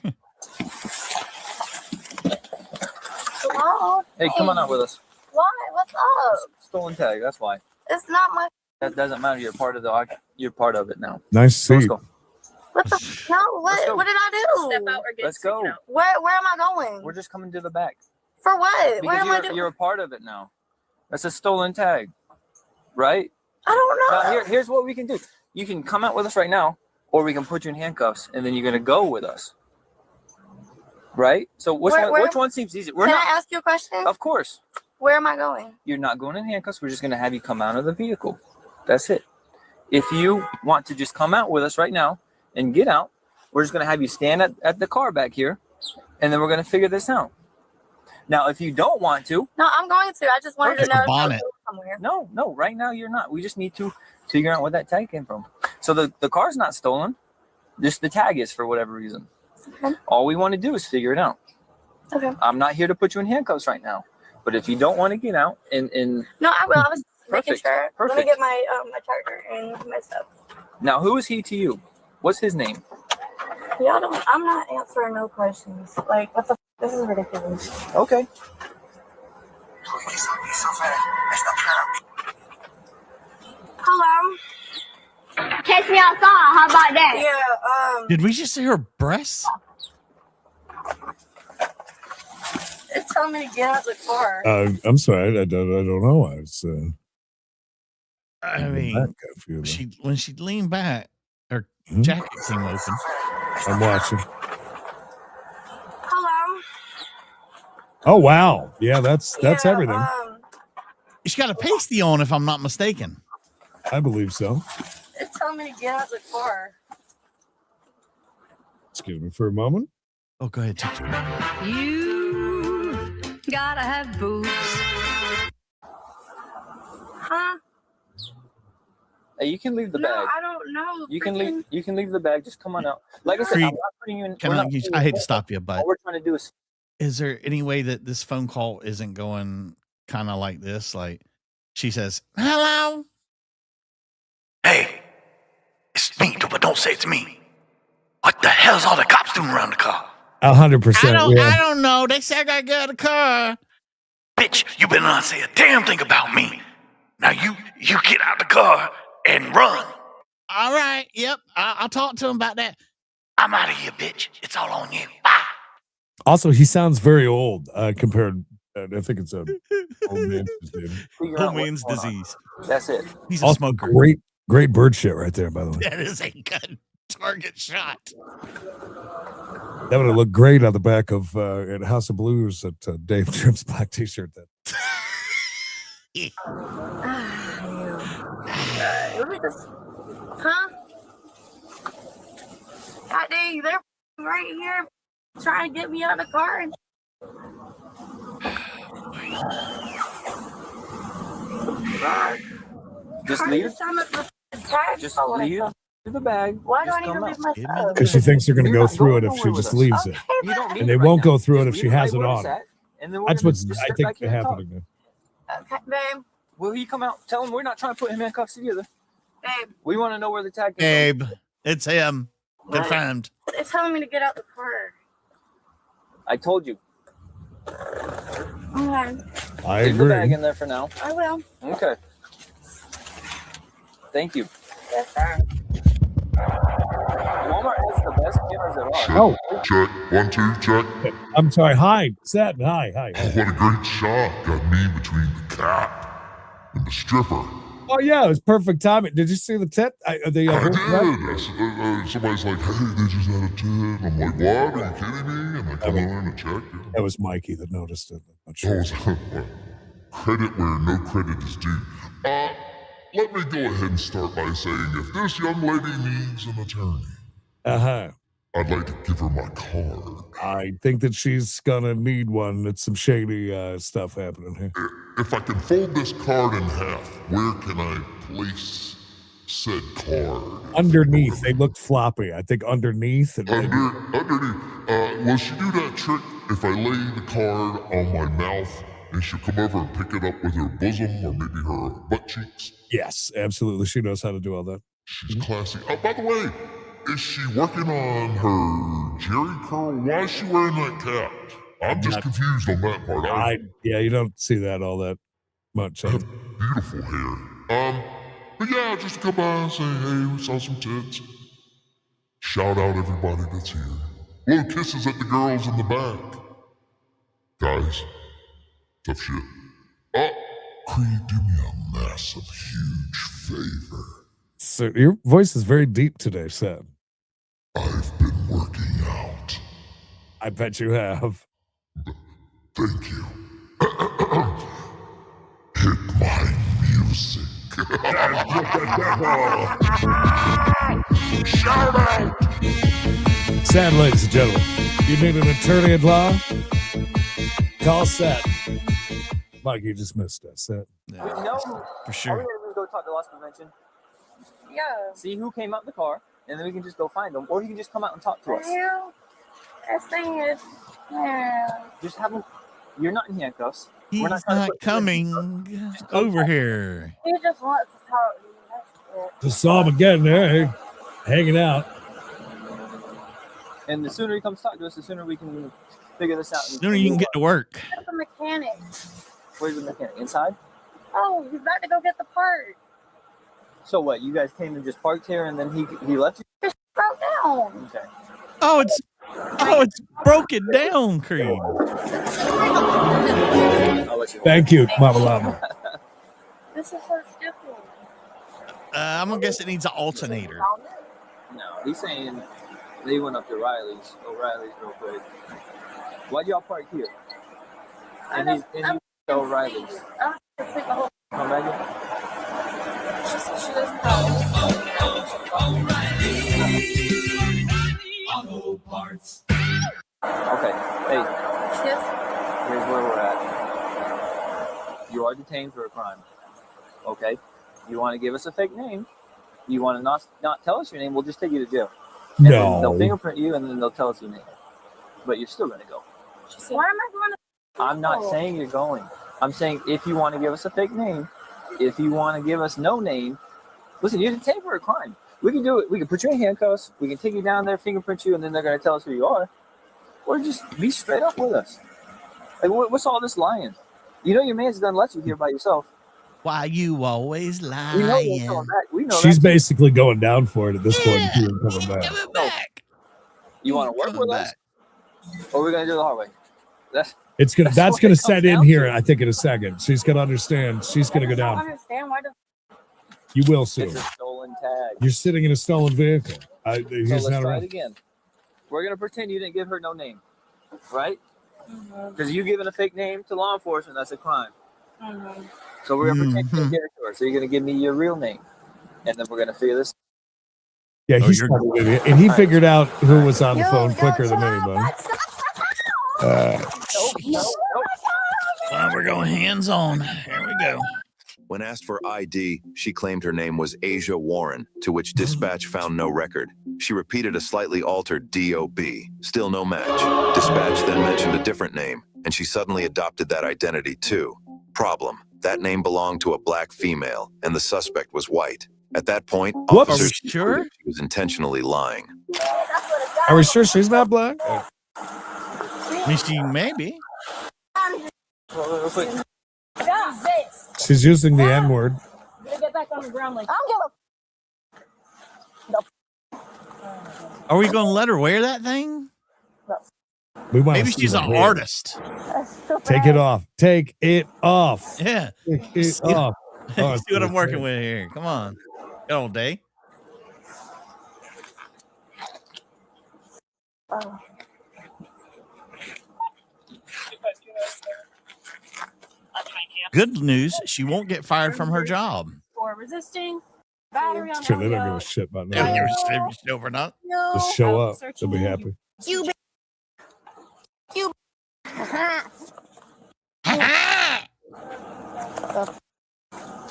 Hey, come on out with us. Why? What's up? Stolen tag. That's why. It's not my. That doesn't matter. You're part of the. You're part of it now. Nice seat. Let's go. What the? No. What did I do? Step out or get Let's go. Where am I going? We're just coming to the back. For what? Because Where am I doing? You're a part of it now. That's a stolen tag, right? I don't know. Now, here's what we can do. You can come out with us right now, or we can put you in handcuffs, and then you're gonna go with us. Right? So which one seems easier? Can I ask you a question? Of course. Where am I going? You're not going in handcuffs. We're just gonna have you come out of the vehicle. That's it. If you want to just come out with us right now and get out, we're just gonna have you stand at the car back here, and then we're gonna figure this out. Now, if you don't want to, No, I'm going to. I just wanted to know if I was bonnet. going somewhere. no, right now you're not. We just need to figure out where that tag came from. So the car's not stolen. Just the tag is for whatever reason. Okay. All we want to do is figure it out. Okay. I'm not here to put you in handcuffs right now. But if you don't want to get out and No, I will. I was making Perfect. sure. Let me Perfect. get my my charger and my stuff. now, who is he to you? What's his name? Y'all don't. I'm not answering no questions. Like, what the? This is ridiculous. Okay. Hello. Catch me outside. How about that? Yeah. Did we just see her breasts? It's telling me to get out of the car. I'm sorry. I don't know. I was. I mean, when she leaned back, her jacket came open. I'm watching. Hello. Oh wow! Yeah, that's everything. She's got a pasty on, if I'm not mistaken. I believe so. It's telling me to get out of the car. Excuse me for a moment. Oh, go ahead. Teach me. You gotta have boots. Huh? Hey, you can leave the No, bag. I don't know. You can leave. You can leave the bag. Just come on out. Like I said, Creed, I'm not putting you in. Can we're I, not putting you I in hate to handcuffs. stop you, but All we're trying to do is there any way that this phone call isn't going kind of like this? Like she says, "Hello, Hey, it's me, but don't say it to me. What the hell's all the cops doing around the car? 100%. I don't know. They said I gotta get out of the car. Bitch, you better not say a damn thing about me. Now you get out the car and run. All right. Yep. I'll talk to him about that. I'm out of here, bitch. It's all on you. Bye. Also, he sounds very old compared. I think it's a old man's disease. Old man's disease. That's it. He's a Also, smoker. Great bird shit right there, by the way. That is a good target shot. That would have looked great on the back of at House of Blues at Dave Tripp's black T-shirt. That Let me just. Huh? God dang, they're right here trying to get me out of the car. And just leave. Just leave the bag. Why do Just I need to come leave out. my stuff? because she thinks they're going to go through it if she just leaves it, You don't need and it they right won't now. go through it Just if she leave it has right it where it's on. at, and then we're That's gonna what's just I sit think back here and talk. happening. Okay, babe. Will you come out? Tell him we're not trying to put him in handcuffs either. Babe. We want to know where the tag came Babe, it's him. Confirmed. It's telling me to get out the car. I told you. Okay. I Leave the agree. bag in there for now. I will. Okay. Thank you. Yes, sir. Walmart has the best cameras at Oh. Check. 1, 2, check. I'm sorry. Hi, Seth. Hi. Oh, what a great shot. Got me between the cat and the stripper. Oh yeah, it was perfect timing. Did you see the tit? I did. Somebody's like, hey, they just had a tit. I'm like, what? Are you kidding me? And I come in and check. Yeah. That was Mikey that noticed it. I'm Oh, sure. credit where no credit is due. Let me go ahead and start by saying if this young lady needs an attorney, I'd like to give her my card. I think that she's gonna need one. It's some shady stuff happening here. If I can fold this card in half, where can I place said card? Underneath, they look floppy. I think underneath. Underneath. Will she do that trick if I lay the card on my mouth and she'll come over and pick it up with her bosom or maybe her butt cheeks? Yes, absolutely. She knows how to do all that. She's classy. By the way, is she working on her Jerry curl? Why is she wearing that cap? I'm just confused on that part. Yeah, you don't see that all that much. Beautiful hair. But yeah, just to come by and say, hey, we saw some tits. Shout out everybody that's here. Blow kisses at the girls in the back. Guys, tough shit. Creed, do me a massive, huge favor. So your voice is very deep today, Sam. I've been working out. I bet you have. Thank you. Hit my music. Shout out. Sad, ladies and gentlemen. You need an attorney at law? Call Seth. Mike, you just missed us, Seth. No, for sure. Are we going to go talk to loss prevention? Yeah. See who came out in the car, and then we can just go find them, or he can just come out and talk to us. Well, this thing is, Just have him. You're not in handcuffs. He's We're not trying to not put- coming over here. he just wants to talk to you. That's it. Just saw him again there, hanging out. And the sooner he comes talk to us, the sooner we can figure this out. The sooner you can get to work. Where's the mechanic? Where's the mechanic? Inside? Oh, he's about to go get the part. So what? You guys came and just parked here, and then he left you? Just broke down. Okay. Oh, it's broken down, Creed. Thank you, Mama Llama. This is so stupid. I'm gonna guess it needs an alternator. No, he's saying they went up to O'Reilly's real quick. Why'd y'all park here? And he's O'Reilly's. I'm gonna sleep the whole. Come back here. She doesn't know. Auto parts. Okay, hey, Yes. here's where we're at. You are detained for a crime. Okay? You want to give us a fake name? You want to not tell us your name? We'll just take you to jail. And then they'll No. fingerprint you, and then they'll tell us your name. But you're still going to go. Why am I going to? I'm not saying you're going. I'm saying if you want to give us a fake name, if you want to give us no name, listen, you're detained for a crime. We can do it. We can put you in handcuffs. We can take you down there, fingerprint you, and then they're going to tell us who you are. Or just be straight up with us. Like, what's all this lying? You know your man's done let you here by yourself. Why you always lying? We know you're coming back. We know She's that. basically going down for it at this point. She ain't coming back. You want to work with us? Or we're going to do the hard way? That's That's gonna set in here, I think, in a second. She's gonna understand. She's gonna go I don't down. understand why does. You will soon. It's a stolen tag. You're sitting in a stolen vehicle. So He's let's not try it around. again. We're going to pretend you didn't give her no name. Right? Because you giving a fake name to law enforcement, that's a crime. So we're going to pretend you didn't give it to her. So you're going to give me your real name. And then we're going to figure this. Yeah, he's you're- probably an idiot. And he figured out who was on the phone quicker than anybody. Well, we're going hands on. Here we go. When asked for ID, she claimed her name was Asia Warren, to which dispatch found no record. She repeated a slightly altered DOB, still no match. Dispatch then mentioned a different name, and she suddenly adopted that identity too. Problem: that name belonged to a black female, and the suspect was white. At that point, Whoops. officers Are we sure? concluded she was intentionally lying. Are we sure she's not black? I mean, she maybe. Real quick. Stop this. She's using the N-word. Get back on the ground like. I don't Are we going to let her wear that thing? We want Maybe to see she's the an hair. artist. give a. Take it off. Take it off. Yeah. Take it See- off. Oh, See what I'm working with here. Come on. Good old day. Oh. Good news, she won't get fired from her job. For resisting. Battery on Sure, they don't give audio. a shit about Yeah, that. you're still or not. No. Just show I'm up. searching They'll be you. happy. You. You. I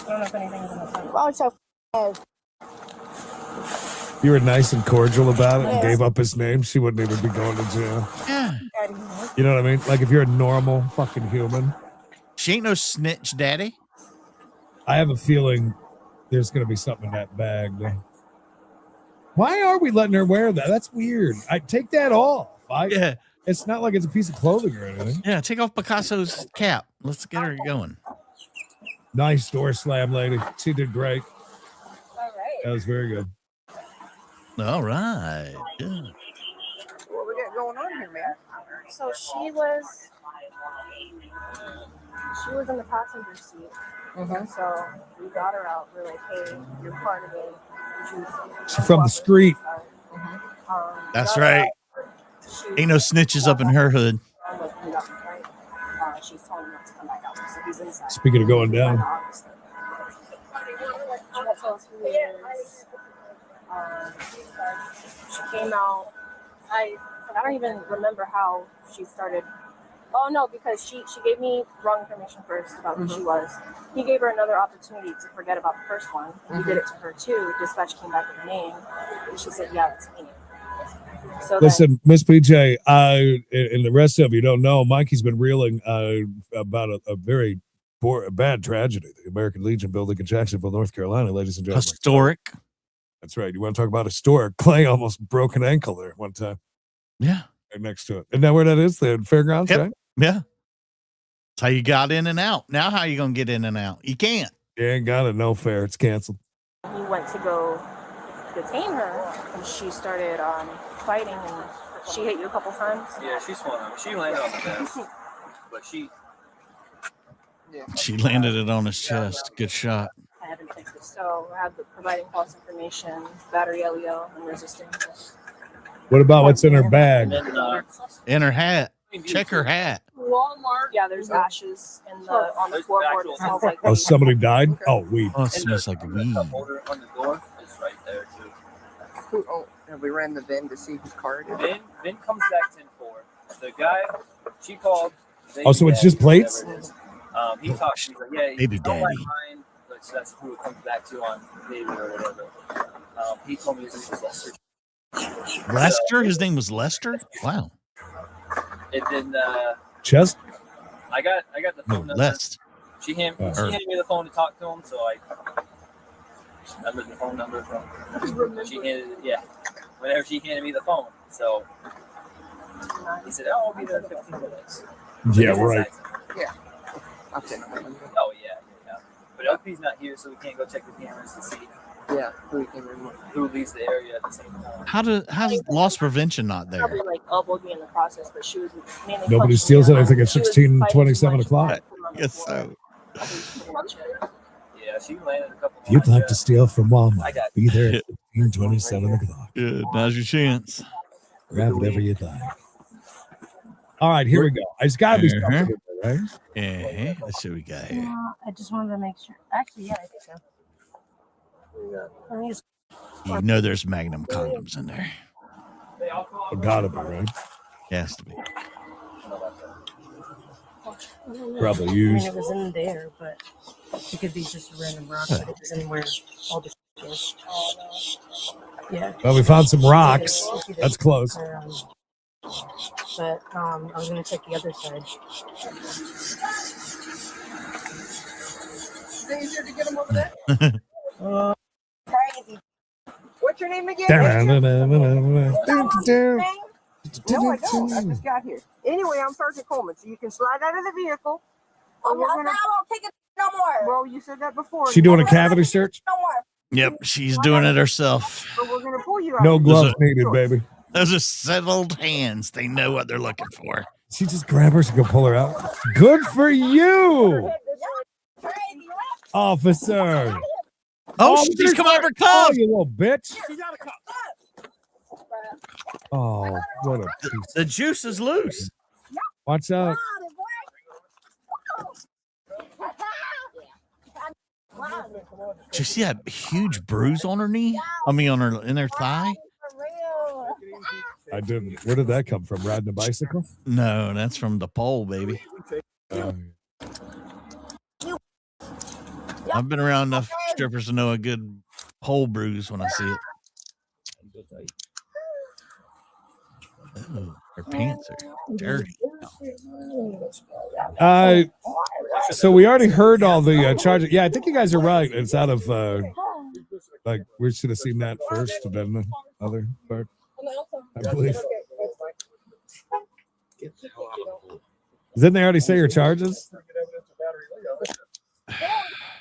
don't know if anything's in the phone. Oh, so You were nice and cordial about it and Yes. gave up his name, she wouldn't even be going to jail. Yeah. You know what I mean? Like if you're a normal fucking human, She ain't no snitch, daddy. I have a feeling there's going to be something in that bag. Why are we letting her wear that? That's weird. I take that off. Yeah. It's not like it's a piece of clothing or anything. Yeah, take off Picasso's cap. Let's get her going. Nice door slam, lady. She did great. That was very good. All right. Yeah. What we got going on here, man? So she was in the passenger seat. So we got her out. We're like, hey, you're part of it. She's from the street. That's right. Ain't no snitches up in her hood. She's telling him not to come back out. So he's inside. Speaking of going down. She won't tell us who he is. She came out. I don't even remember how she started. Oh no, because she gave me wrong information first about who she was. He gave her another opportunity to forget about the first one, and he did it to her too. Dispatch came back with her name, and she said, "Yeah, it's me." So listen, Miss PJ, and the rest of you don't know, Mikey's been reeling about a very bad tragedy. The American Legion building in Jacksonville, North Carolina, ladies and gentlemen. Historic. That's right. You want to talk about historic? Clay almost broke an ankle there one time. Yeah. Right next to it. Isn't that where that is? The fairgrounds, right? Yeah. That's how you got in and out. Now how you going to get in and out? You can't. You ain't got it. No fair. It's canceled. he went to go detain her, and she started fighting, and she hit you a couple times. Yeah, she swung him. She landed on the desk, but She landed it on his chest. Good shot. I haven't fixed it. So I have the providing false information, battery LEO, and resisting. What about what's in her bag? In her hat. Check her hat. Walmart. Yeah, there's ashes on the floorboard. It smells like Oh, somebody died? Oh, weed. Oh, it smells like weed. Holder on the door is right there too. Have we ran the VIN to see whose car it is? VIN comes back 10-4. The guy, she called. Oh, so it's just plates? He talked. She's like, yeah, Baby don't like daddy. mine, but that's who it comes back to on baby or whatever. He told me his name was Lester. Lester? His name was Lester? Wow. And then Chest? I got the phone number. Lest. She handed me the phone to talk to him, so I remembered the phone number from. Whenever she handed me the phone, so he said, "Oh, I'll be there in 15 minutes." Yeah, right. Yeah. Okay. Oh yeah. But LP's not here, so we can't go check the cameras to see. Yeah, who leaves the area at the same time. How's loss prevention not there? Probably like elbowed me in the process, but she was mainly. Nobody steals anything at 16:27 o'clock. Yes, so. Yeah, she landed a couple. If you'd like to steal from Walmart, be there at 16:27 o'clock. Good. Now's your chance. Grab whatever you'd like. All right, here we go. It's got to be something, in there, right? Yeah. Let's see what we got here. I just wanted to make sure. Actually, yeah, I think so. You know there's Magnum condoms in there. Gotta be, right? Has to be. Probably I used. mean, it was in there, but it could be just a random rock. But it was in where all the is. Yeah. Well, we found some rocks. That's close. But I was gonna check the other side. Is it easier to get them over there? Crazy. What's your name again? No, I don't. I just got here. Anyway, I'm Sergeant Coleman, so you can slide out of the vehicle. I won't take it no more. Well, you said that before. She doing a cavity search? No more. Yep, she's doing it herself. But we're gonna pull you out. No gloves needed, baby. Those are settled hands. They know what they're looking for. She just grab her and go pull her out. Good for you, officer. Oh, she just come out of her cuff. Oh, you little bitch. Oh, what a piece. The juice is loose. Watch out. Did you see that huge bruise on her knee? I mean, in her thigh? I didn't. Where did that come from? Riding a bicycle? No, that's from the pole, baby. I've been around enough strippers to know a good pole bruise when I see it. Oh, her pants are dirty. So we already heard all the charges. Yeah, I think you guys are right. It's out of like we should have seen that first and then the other part, I believe. Didn't they already say your charges?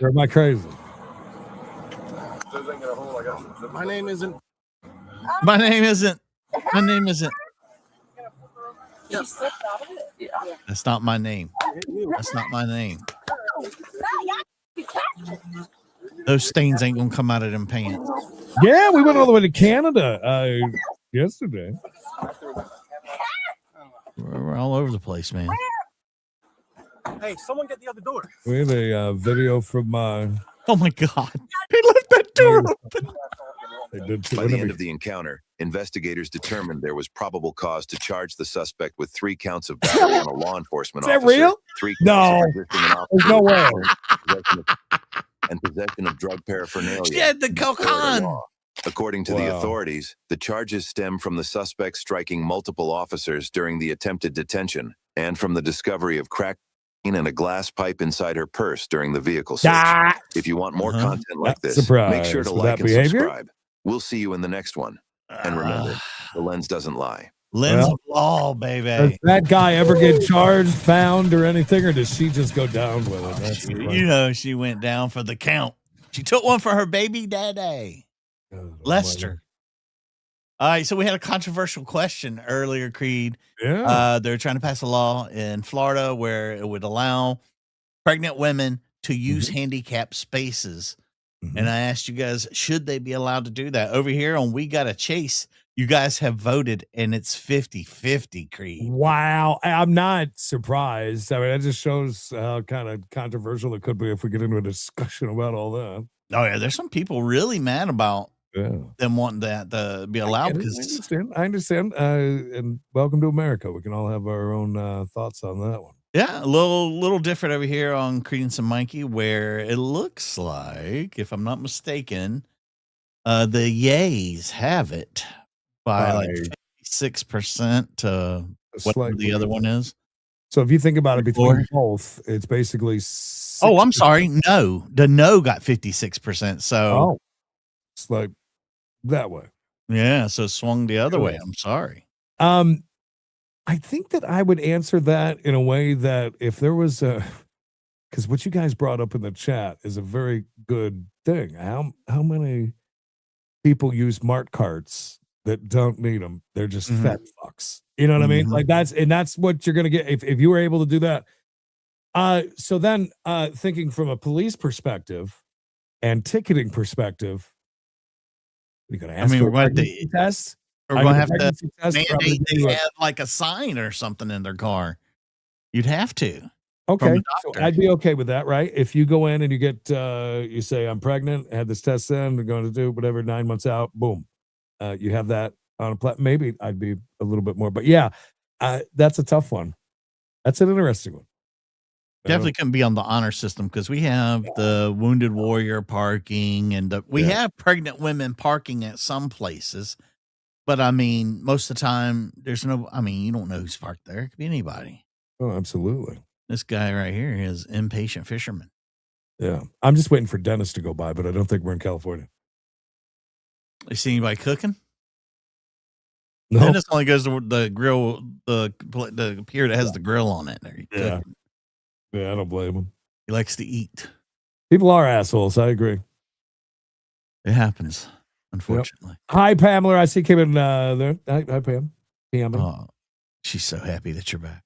Or am I crazy? My name isn't. My name isn't. My name isn't. She slipped out of it? Yeah. That's not my name. That's not my name. Those stains ain't gonna come out of them pants. Yeah, we went all the way to Canada yesterday. We're all over the place, man. Hey, someone get the other door. We had a video from. Oh my God! He left that door open. They did By the end of the encounter, investigators determined there was probable cause to charge the suspect with 3 counts of battery on a law enforcement Is that officer. real? 3 No. counts of resisting an There's officer. no way. And possession of drug paraphernalia. She had the under Florida cocaine. law. According to the Wow. authorities, the charges stem from the suspect striking multiple officers during the attempted detention and from the discovery of crack and a glass pipe inside her purse during the vehicle search. Ah. If you want more content like Not this, make surprised sure to with like that and behavior. subscribe. We'll see you in the next one. And remember, the lens doesn't lie. Lens Well, of law, Does baby. that guy ever get charged, found, or anything, or does she just go down with it? That's the You question. know, she went down for the count. She took one for her baby daddy, Lester. All right, so we had a controversial question earlier, Creed. Yeah. They're trying to pass a law in Florida where it would allow pregnant women to use handicap spaces. And I asked you guys, should they be allowed to do that? Over here on We Gotta Chase, you guys have voted, and it's 50-50, Creed. Wow. I'm not surprised. I mean, that just shows how kind of controversial it could be if we get into a discussion about all that. Oh, yeah, there's some people really mad about them wanting that to be allowed because I understand. And welcome to America. We can all have our own thoughts on that one. yeah, a little different over here on Creedence and Mikey, where it looks like, if I'm not mistaken, the yays have it by like 56% to whatever the other one is. So if you think about it between 54. both, it's basically. Oh, I'm sorry. No, the no got 56%. So It's like that way. yeah, so it swung the other way. Cool. I'm sorry. I think that I would answer that in a way that if there was a, because what you guys brought up in the chat is a very good thing. How many people use Mart carts that don't need them? They're just fat fucks. You know what I mean? Like that's what you're gonna get if you were able to do that. So then thinking from a police perspective and ticketing perspective, you're gonna ask for a pregnancy test. We're going to have to mandate they have like a sign or something in their car. You'd have to. Okay, so I'd be okay with that, right? If you go in and you get, you say, I'm pregnant, had this test done, we're going to do whatever, 9 months out, boom. You have that on a platform. Maybe I'd be a little bit more, but yeah, that's a tough one. That's an interesting one. Definitely can be on the honor system because we have the wounded warrior parking and we have pregnant women parking at some places. But I mean, most of the time, there's no, I mean, you don't know who's parked there. It could be anybody. Oh, absolutely. This guy right here is impatient fisherman. Yeah. I'm just waiting for Dennis to go by, but I don't think we're in California. You see anybody cooking? No. Dennis only goes to the grill, the pier that has the grill on it. There, Yeah. Yeah, I don't blame him. He likes to eat. People are assholes. I agree. It happens, unfortunately. Yep. Hi, Pamela. I see you came in there. Hi, Pam. Oh, she's so happy that you're back.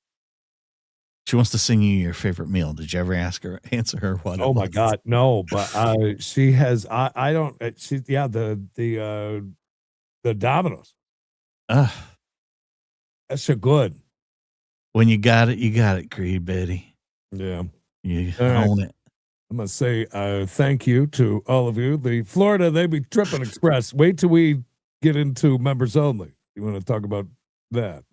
She wants to sing you your favorite meal. Did you ever answer her what? Oh my God, no! But she has. I don't. She the Domino's. That's so good. When you got it, Creed, Betty. Yeah, you right. own it. I'm gonna say thank you to all of you. The Florida They Be Trippin' Express. Wait till we get into members only. You want to talk about that?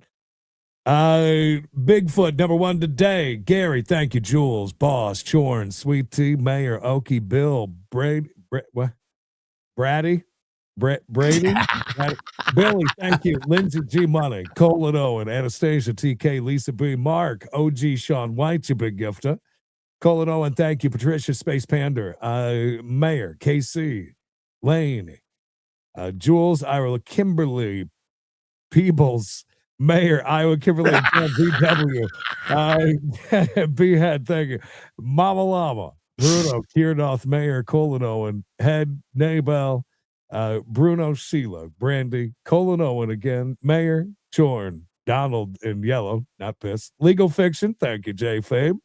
Bigfoot number 1 today. Gary, thank you. Jules, Boss, Chorn, Sweet Tea, Mayor, Okie, Bill, Brady, Brady, Billy, thank you. Lindsay G Money, Colin Owen, Anastasia TK, Lisa B, Mark, OG Sean White, you big gifter. Colin Owen, thank you. Patricia Space Pander, Mayor, KC, Lane, Jules, Ira, Kimberly, Peebles, Mayor, Iowa, Kimberly, and John BW. B-Head, thank you. Mama Llama, Bruno, Kiernoth, Mayor, Colin Owen, Head, Nabel, Bruno, Sheila, Brandy, Colin Owen again, Mayor, Jorn, Donald in yellow, not piss. Legal Fiction, thank you, Jay Fabe.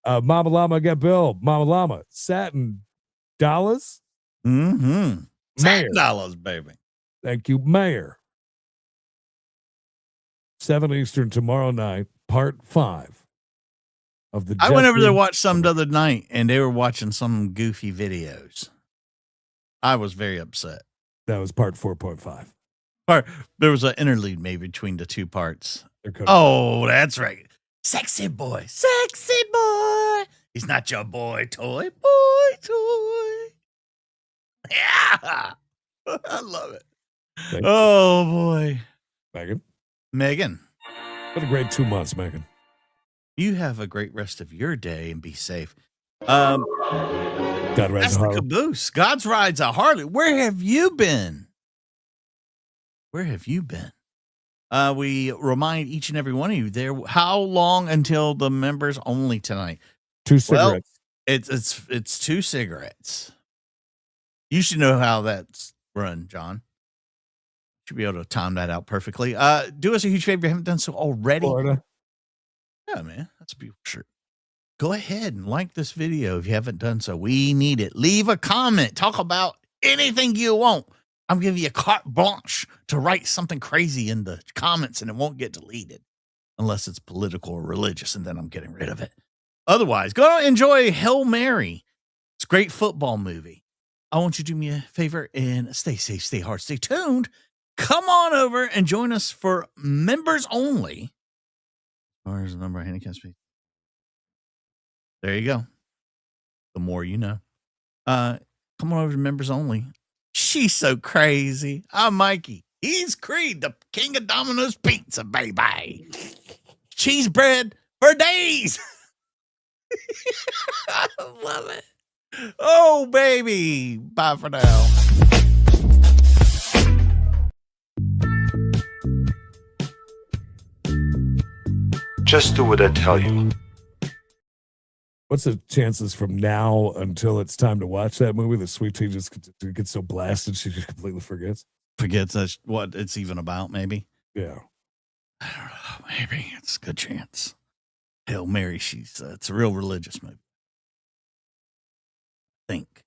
Mama Llama, get Bill. Mama Llama, Satin Dollars. Mm-hmm. Mayor. $7, baby. Thank you, Mayor. 7 Eastern tomorrow night, part 5 of the. I went over there to watch some the other night, and they were watching some goofy videos. I was very upset. That was part 4.5. Or there was an interlude maybe between the two parts. Oh, that's right. Sexy boy. Sexy boy. He's not your boy toy. Boy toy. Yeah. I love it. Oh, boy. Megan. What a great 2 months, Megan. You have a great rest of your day and be safe. God rides a Harley. Caboose. God's rides a Harley. Where have you been? Where have you been? We remind each and every one of you there. How long until the members only tonight? 2 cigarettes. Well, it's 2 cigarettes. You should know how that's run, John. Should be able to time that out perfectly. Do us a huge favor if you haven't done so already. Florida. Yeah, man. That's a beautiful shirt. Go ahead and like this video if you haven't done so. We need it. Leave a comment. Talk about anything you want. I'm giving you a carte blanche to write something crazy in the comments and it won't get deleted unless it's political or religious, and then I'm getting rid of it. Otherwise, go enjoy Hail Mary. It's a great football movie. I want you to do me a favor and stay safe, stay hard, stay tuned. Come on over and join us for members only. Where's the number of handicap speed? There you go. The more you know. Come on over to members only. She's so crazy. I'm Mikey. He's Creed, the king of Domino's pizza, baby. Cheese bread for days. I love it. Oh, baby. Bye for now. Just do what I tell you. What's the chances from now until it's time to watch that movie that Sweet Tea just gets so blasted she just completely forgets? Forgets that's what it's even about, maybe? Yeah. I don't know. Maybe. It's a good chance. Hail Mary, it's a real religious movie. I think.